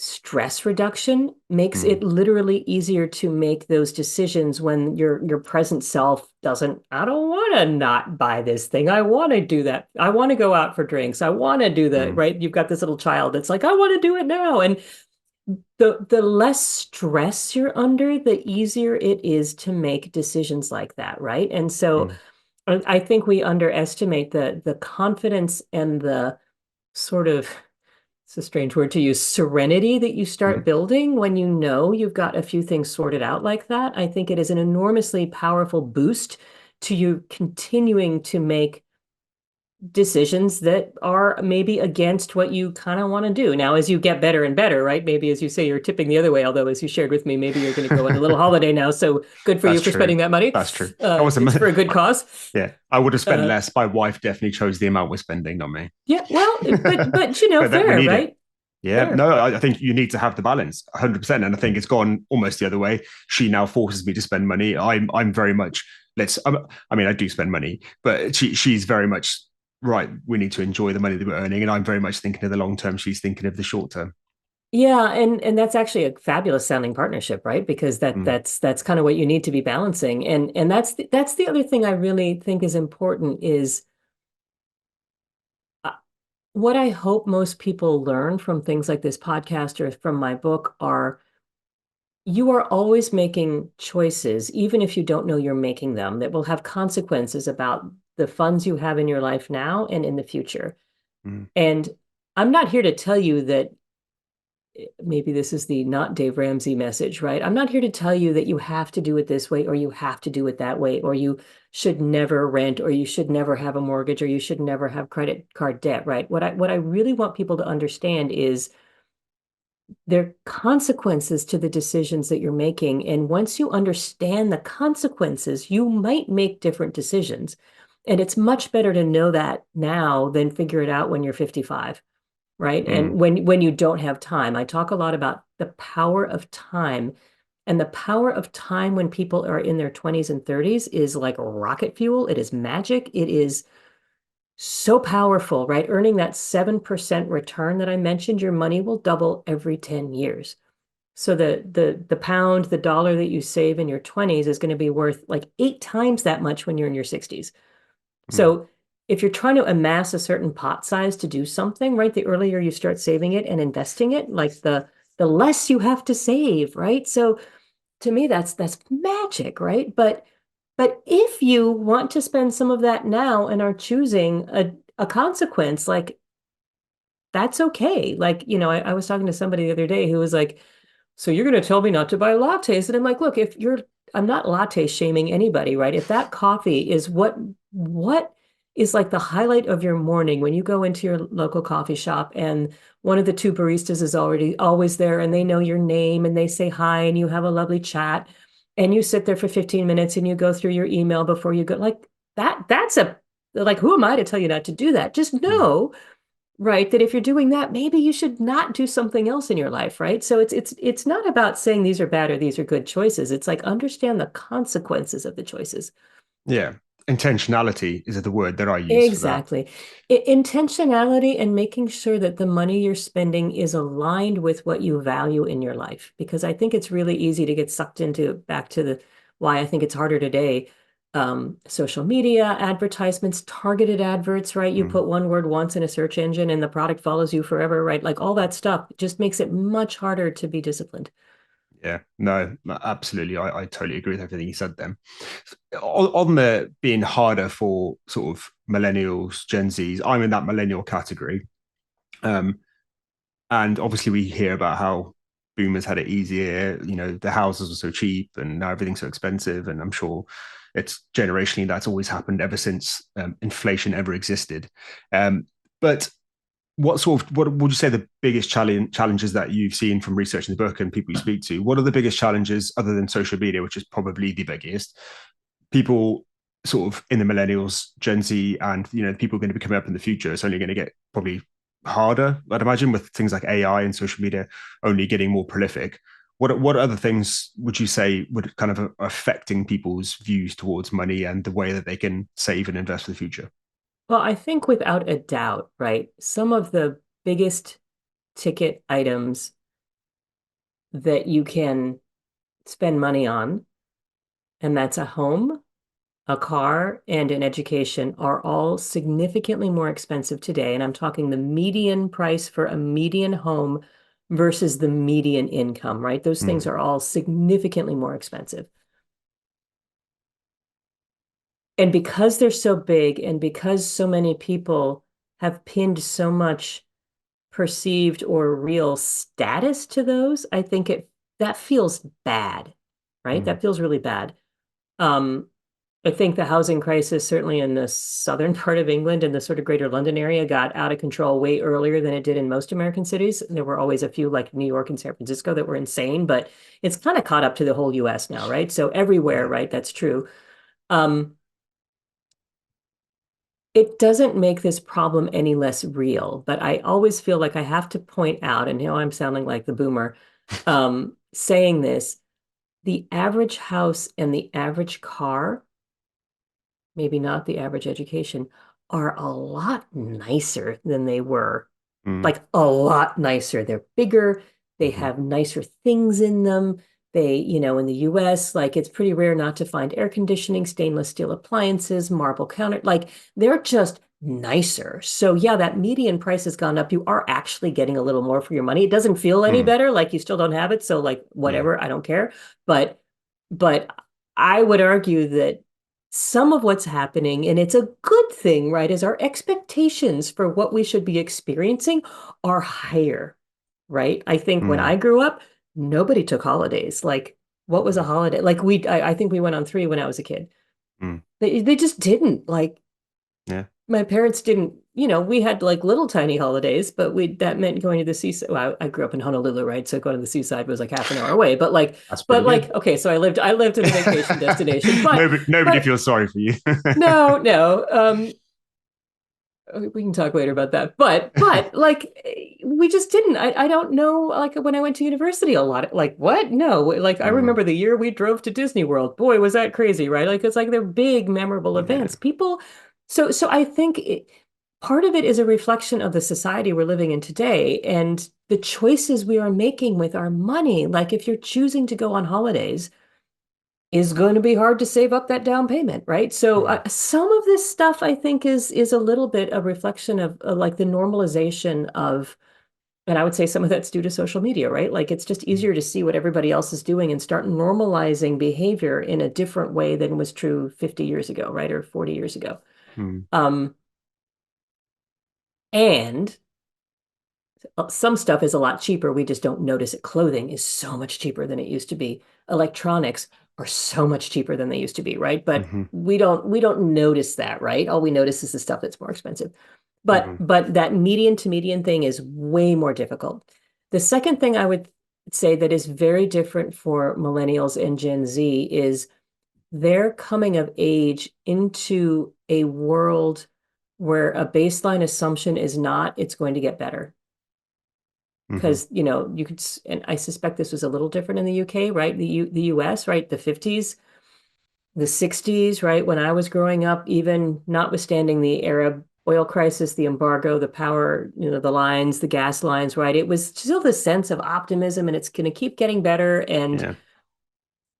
stress reduction makes Mm, it literally easier to make those decisions when your present self doesn't, I don't want to not buy this thing. I want to do that. I want to go out for drinks. I want to do that, mm, right? You've got this little child that's like, I want to do it now. And the less stress you're under, the easier it is to make decisions like that, right? And so mm, I think we underestimate the confidence and the sort of, it's a strange word to use, serenity that you start mm. building when you know you've got a few things sorted out like that. I think it is an enormously powerful boost to you continuing to make decisions that are maybe against what you kind of want to do. Now, as you get better and better, right? Maybe as you say, you're tipping the other way, although as you shared with me, maybe you're going to go on a little holiday now. So good for you That's for true. spending that money. That's true. I wasn't. It's for a good cause. Yeah, I would have spent Uh, less. My wife definitely chose the amount we're spending, not me. yeah, well, but you know, But that we fair, need it. right? Yeah, Fair. no, I think you need to have the balance, 100%. And I think it's gone almost the other way. She now forces me to spend money. I'm very much I mean, I do spend money, but she's very much right. We need to enjoy the money that we're earning, and I'm very much thinking of the long term. She's thinking of the short term. Yeah, and that's actually a fabulous sounding partnership, right? Because Mm, that's kind of what you need to be balancing. And that's the other thing I really think is important is uh, what I hope most people learn from things like this podcast or from my book are you are always making choices, even if you don't know you're making them, that will have consequences about the funds you have in your life now and in the future. mm, And I'm not here to tell you that maybe this is the not Dave Ramsey message, right? I'm not here to tell you that you have to do it this way or you have to do it that way or you should never rent or you should never have a mortgage or you should never have credit card debt, right? What I really want people to understand is there are consequences to the decisions that you're making. And once you understand the consequences, you might make different decisions. And it's much better to know that now than figure it out when you're 55, right? mm, And when you don't have time. I talk a lot about the power of time. And the power of time when people are in their 20s and 30s is like rocket fuel. It is magic. It is so powerful, right? Earning that 7% return that I mentioned, your money will double every 10 years. So the pound, the dollar that you save in your 20s is going to be worth like 8 times that much when you're in your 60s. mm, So if you're trying to amass a certain pot size to do something, right, the earlier you start saving it and investing it, like the less you have to save, right? So to me, that's magic, right? But if you want to spend some of that now and are choosing a consequence, like that's okay. Like, I was talking to somebody the other day who was like, so you're going to tell me not to buy lattes? And I'm like, look, I'm not latte shaming anybody, right? If that coffee is what is like the highlight of your morning when you go into your local coffee shop and one of the two baristas is already always there and they know your name and they say hi and you have a lovely chat and you sit there for 15 minutes and you go through your email before you go, like that's a, like, who am I to tell you not to do that? Just mm. know, right, that if you're doing that, maybe you should not do something else in your life, right? So it's not about saying these are bad or these are good choices. It's like understand the consequences of the choices. Yeah, intentionality is the word that I use for that. Exactly. Intentionality and making sure that the money you're spending is aligned with what you value in your life. Because I think it's really easy to get sucked into back to the why I think it's harder today. Social media, advertisements, targeted adverts, right? You Mm. put one word once in a search engine and the product follows you forever, right? Like all that stuff just makes it much harder to be disciplined. Yeah, no, absolutely. I totally agree with everything you said then. On the being harder for sort of millennials, Gen Zs, I'm in that millennial category. Um, and obviously we hear about how boomers had it easier, the houses were so cheap and now everything's so expensive. And I'm sure it's generationally that's always happened ever since inflation ever existed. But what would you say the biggest challenges that you've seen from researching the book and people you speak to? What are the biggest challenges other than social media, which is probably the biggest? People sort of in the millennials, Gen Z, and people are going to be coming up in the future. It's only going to get probably harder, I'd imagine, with things like AI and social media only getting more prolific. What other things would you say would kind of affecting people's views towards money and the way that they can save and invest for the future? Well, I think without a doubt, right, some of the biggest ticket items that you can spend money on, and that's a home, a car, and an education, are all significantly more expensive today. And I'm talking the median price for a median home versus the median income, right? Those things Mm. are all significantly more expensive. And because they're so big and because so many people have pinned so much perceived or real status to those, I think that feels bad, right? Mm. That feels really bad. Um, I think the housing crisis, certainly in the southern part of England and the sort of greater London area, got out of control way earlier than it did in most American cities. There were always a few like New York and San Francisco that were insane, but it's kind of caught up to the whole US now, right? So everywhere, Yeah. right? That's true. Um, it doesn't make this problem any less real, but I always feel like I have to point out, and now I'm sounding like the boomer, saying this, the average house and the average car, maybe not the average education, are a lot nicer than they were. Mm. Like a lot nicer. They're bigger, they Mhm. have nicer things in them. They, in the US, like it's pretty rare not to find air conditioning, stainless steel appliances, marble counter. Like they're just nicer. So, yeah, that median price has gone up. You are actually getting a little more for your money. It doesn't feel any Mm. better. Like you still don't have it. So, like, Yeah. whatever, I don't care. But I would argue that some of what's happening, and it's a good thing, right, is our expectations for what we should be experiencing are higher, right? I think when Mm. I grew up, nobody took holidays. Like, what was a Mm. holiday? Like I think we went on 3 when I was a kid. Mm. They just didn't. Like, Yeah. my parents didn't, we had like little tiny holidays, but that meant going to the seaside. Well, I grew up in Honolulu, right? So going to the seaside was like half an hour away. That's But pretty like, good. okay, so I lived in a vacation destination, Nobody but feels sorry for you. no, no. We can talk later about that. But like we just didn't. I don't know. Like when I went to university, a lot of, like what? No, like I Mm. remember the year we drove to Disney World. Boy, was that crazy, right? Like it's like they're big, memorable Yeah. events. People. So I think part of it is a reflection of the society we're living in today and the choices we are making with our money. Like if you're choosing to go on holidays is going to be hard to save up that down payment, right? So Mm. some of this stuff I think is a little bit a reflection of like the normalization of, and I would say some of that's due to social media, right? Like it's just Mm. easier to see what everybody else is doing and start normalizing behavior in a different way than was true 50 years ago, right? Or 40 years ago. Mm. Um, and some stuff is a lot cheaper. We just don't notice it. Clothing is so much cheaper than it used to be. Electronics are so much cheaper than they used to be, right? But Mhm. we don't notice that, right? All we notice is the stuff that's more expensive. But Mhm. but that median to median thing is way more difficult. The second thing I would say that is very different for millennials and Gen Z is they're coming of age into a world where a baseline assumption is not it's going to get better Mhm. because you could, and I suspect this was a little different in the UK, right? The US, right? The 50s, the 60s, right? When I was growing up, even notwithstanding the Arab oil crisis, the embargo, the power, the lines, the gas lines, right? It was still this sense of optimism and it's going to keep getting better. And Yeah.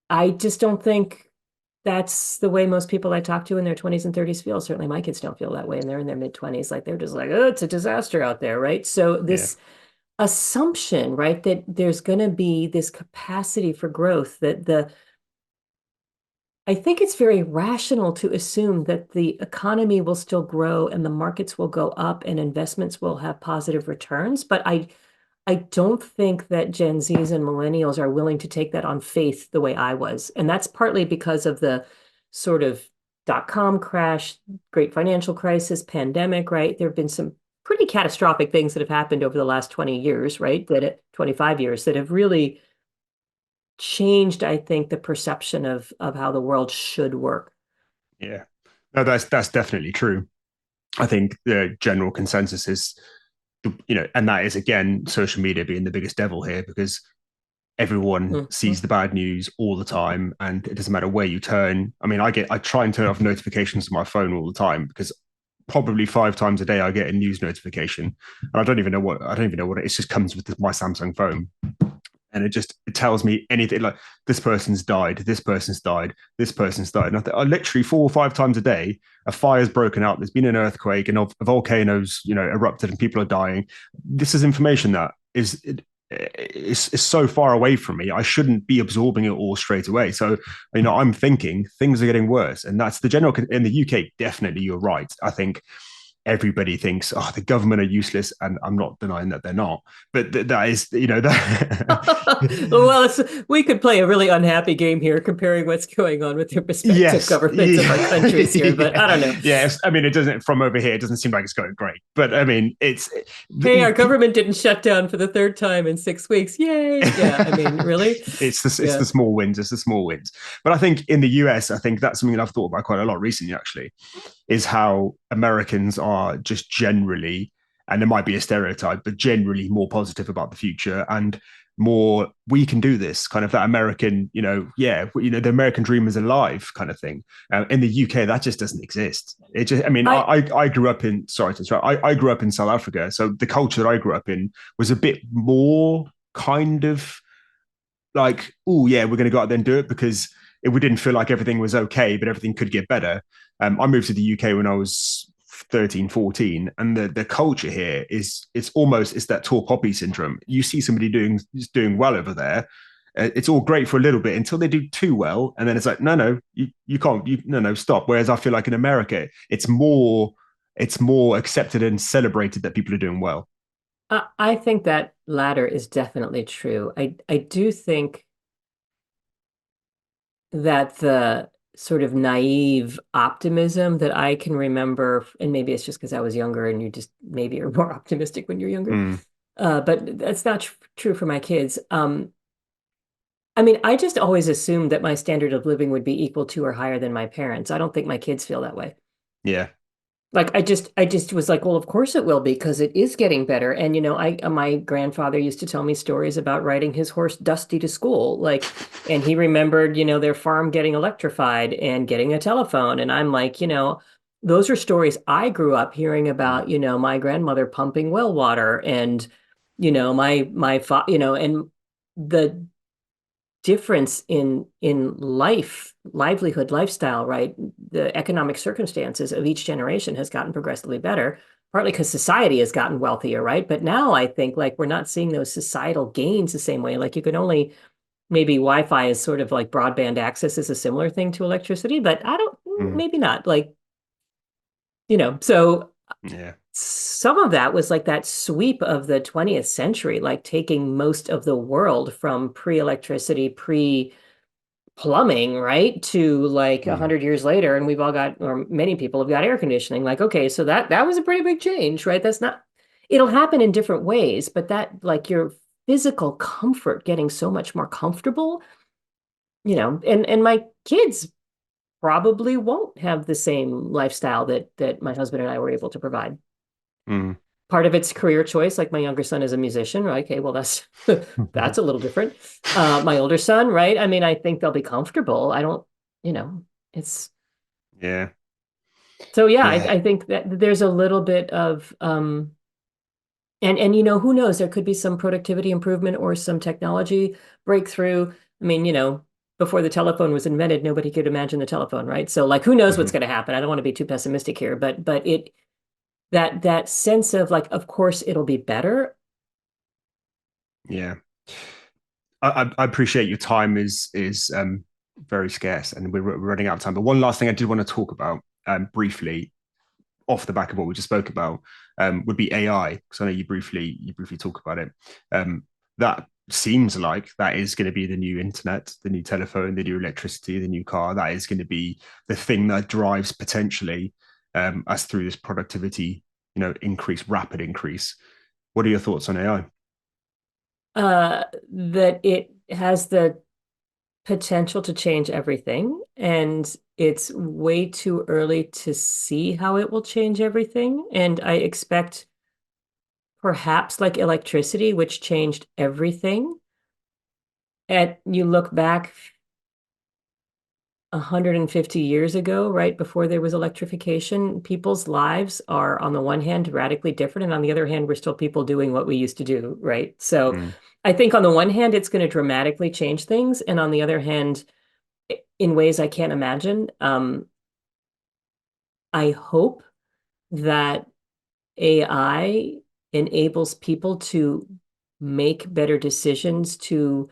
I just don't think that's the way most people I talk to in their 20s and 30s feel. Certainly my kids don't feel that way and they're in their mid 20s. Like they're just like, oh, it's a disaster out there, right? So Yeah. this assumption, right, that there's going to be this capacity for growth, I think it's very rational to assume that the economy will still grow and the markets will go up and investments will have positive returns. But I don't think that Gen Zs and millennials are willing to take that on faith the way I was. And that's partly because of the sort of dot-com crash, great financial crisis, pandemic, right? There have been some pretty catastrophic things that have happened over the last 20 years, right? 25 years that have really changed, I think, the perception of how the world should work. Yeah. No, that's definitely true. I think the general consensus is, and that is again social media being the biggest devil here because everyone sees Mhm. the bad news all the time, and it doesn't matter where you turn. I mean, I try and turn off notifications on my phone all the time because probably 5 times a day I get a news notification, and I don't even know what it is. It just comes with my Samsung phone. and it tells me anything like this person's died, this person's died, this person's died. And I literally 4 or 5 times a day, a fire's broken out. There's been an earthquake, and a volcanoes, erupted, and people are dying. This is information that is so far away from me. I shouldn't be absorbing it all straight away. So, I'm thinking things are getting worse, and that's the general in the UK. Definitely, you're right. I think everybody thinks, oh, the government are useless, and I'm not denying that they're not, but that is, that. Well, we could play a really unhappy game here comparing what's going on with the respective governments of our countries here, but I don't know. Yes, I mean, it doesn't, from over here, it doesn't seem like it's going great, but I mean, hey, our government didn't shut down for the third time in 6 weeks. Yay. Yeah, I mean, really? It's the small wins. It's the small wins. But I think in the US, I think that's something that I've thought about quite a lot recently, actually, is how Americans are just generally, and there might be a stereotype, but generally more positive about the future, and more, we can do this, kind of that American, the American dream is alive kind of thing. In the UK, that just doesn't exist. It just, I mean, I grew up in, sorry to interrupt, I grew up in South Africa. So the culture that I grew up in was a bit more kind of like, oh yeah, we're going to go out there and do it, because we didn't feel like everything was okay, but everything could get better. I moved to the UK when I was 13, 14, and the culture here is, it's that tall poppy syndrome. You see somebody doing well over there, it's all great for a little bit until they do too well, and then it's like, no, you can't, no, stop. Whereas I feel like in America, it's more accepted and celebrated that people are doing well. I think that latter is definitely true. I do think that the sort of naive optimism that I can remember, and maybe it's just because I was younger and you just maybe are more optimistic when you're younger, but that's not true for my kids. I mean, I just always assumed that my standard of living would be equal to or higher than my parents. I don't think my kids feel that way. Yeah. Like I just was like, well, of course it will be, because it is getting better. And my grandfather used to tell me stories about riding his horse Dusty to school, like, and he remembered, their farm getting electrified and getting a telephone. And I'm like, those are stories I grew up hearing about, my grandmother pumping well water, and and the difference in livelihood, lifestyle, right? The economic circumstances of each generation has gotten progressively better, partly because society has gotten wealthier, right? But now I think like we're not seeing those societal gains the same way. Like you can only, maybe Wi-Fi is sort of like broadband access is a similar thing to electricity, but I don't, maybe not. Like, so yeah. Some of that was like that sweep of the 20th century, like taking most of the world from pre-electricity, pre-plumbing, right, to like 100 years later, and we've all got, or many people have got air conditioning. Like, okay, so that was a pretty big change, right? That's not, it'll happen in different ways, but that, like, your physical comfort getting so much more comfortable, and my kids probably won't have the same lifestyle that my husband and I were able to provide. Part of it's career choice. Like my younger son is a musician. Right? Okay, well, that's a little different. My older son, right? I mean, I think they'll be comfortable. I don't, it's yeah. So yeah, I think that there's a little bit of and who knows, there could be some productivity improvement or some technology breakthrough. I mean, before the telephone was invented, nobody could imagine the telephone, right? So like, who knows what's going to happen? I don't want to be too pessimistic here, but that sense of like, of course it'll be better. Yeah. I appreciate your time is very scarce, and we're running out of time. But one last thing I did want to talk about briefly, off the back of what we just spoke about, would be AI, because I know you briefly talk about it. That seems like that is going to be the new internet, the new telephone, the new electricity, the new car. That is going to be the thing that drives potentially us through this productivity, rapid increase. What are your thoughts on AI? That it has the potential to change everything, and it's way too early to see how it will change everything. And I expect perhaps like electricity, which changed everything. And you look back 150 years ago, right before there was electrification, people's lives are on the one hand radically different, and on the other hand, we're still people doing what we used to do, right? So I think on the one hand, it's going to dramatically change things, and on the other hand, in ways I can't imagine. I hope that AI enables people to make better decisions to,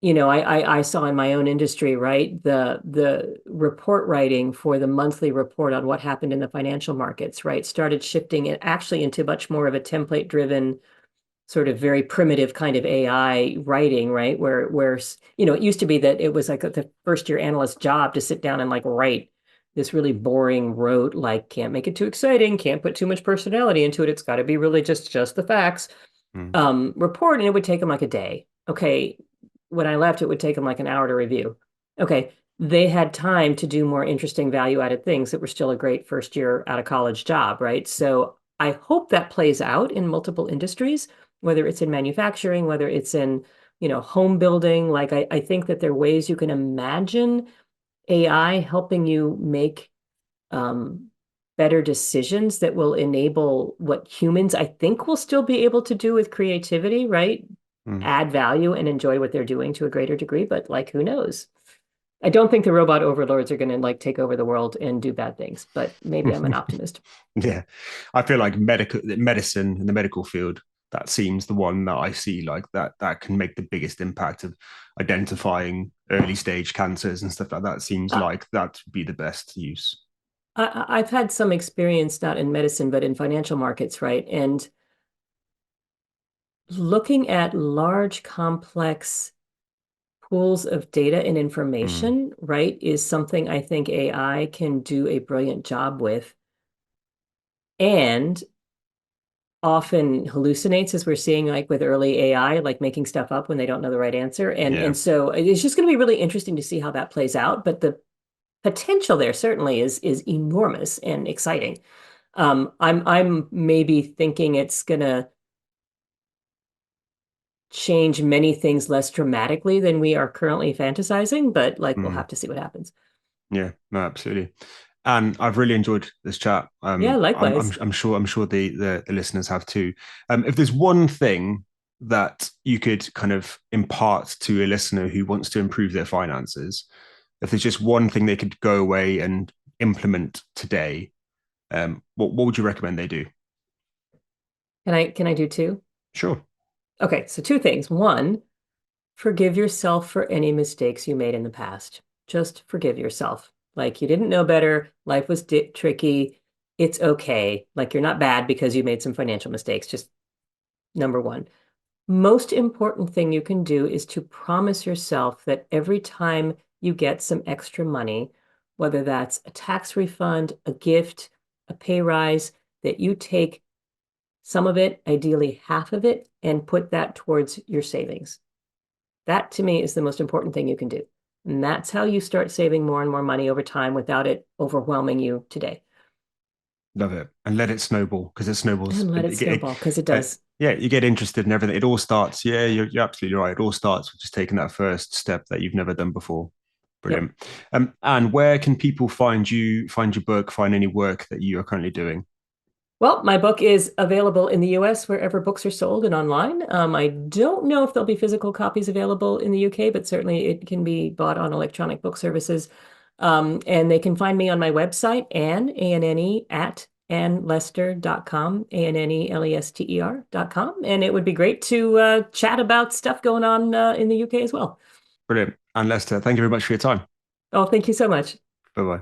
I saw in my own industry, right, the report writing for the monthly report on what happened in the financial markets, right, started shifting it actually into much more of a template driven sort of very primitive kind of AI writing, right? Where it used to be that it was like the first year analyst job to sit down and like write this really boring rote, like can't make it too exciting, can't put too much personality into it. It's got to be really just the facts. Mm. Report, and it would take them like a day. Okay, when I left, it would take them like an hour to review. Okay, they had time to do more interesting value added things that were still a great first year out of college job, right? So I hope that plays out in multiple industries, whether it's in manufacturing, whether it's in, home building. Like I think that there are ways you can imagine AI helping you make um, better decisions that will enable what humans, I think, will still be able to do with creativity, right? Mm. Add value and enjoy what they're doing to a greater degree, but like who knows? I don't think the robot overlords are going to like take over the world and do bad things, but maybe I'm an optimist. Yeah, I feel like medicine in the medical field, that seems the one that I see like that can make the biggest impact of identifying early stage cancers and stuff like that. Seems Uh, like that would be the best use. I've had some experience not in medicine, but in financial markets, right? And looking at large, complex pools of data and Mm. information, right, is something I think AI can do a brilliant job with and often hallucinates, as we're seeing like with early AI, like making stuff up when they don't know the right answer. And Yeah, and so it's just going to be really interesting to see how that plays out. But the potential there certainly is enormous and exciting. I'm maybe thinking it's gonna change many things less dramatically than we are currently fantasizing, but like we'll mm. have to see what happens. Yeah, no, absolutely. And I've really enjoyed this chat. Yeah, likewise. I'm sure the listeners have too. If there's one thing that you could kind of impart to a listener who wants to improve their finances, if there's just one thing they could go away and implement today, what would you recommend they do? Can I do two? Sure. Okay, so two things. One, forgive yourself for any mistakes you made in the past. Just forgive yourself. Like you didn't know better, life was tricky. It's okay. Like you're not bad because you made some financial mistakes. Just number one. Most important thing you can do is to promise yourself that every time you get some extra money, whether that's a tax refund, a gift, a pay rise, that you take some of it, ideally half of it, and put that towards your savings. That to me is the most important thing you can do. And that's how you start saving more and more money over time without it overwhelming you today. Love it. And let it snowball because it snowballs. And let it snowball because it does. Yeah, you get interested in everything. It all starts. Yeah, you're absolutely right. It all starts with just taking that first step that you've never done before. Yep. Brilliant. And where can people find your book, find any work that you are currently doing? Well, my book is available in the US wherever books are sold and online. I don't know if there'll be physical copies available in the UK, but certainly it can be bought on electronic book services. And they can find me on my website, Anne, A-N-N-E, at annelester.com, ANNELESTER.com. And it would be great to chat about stuff going on in the UK as well. Brilliant. And Lester, thank you very much for your time. Oh, thank you so much. Bye bye.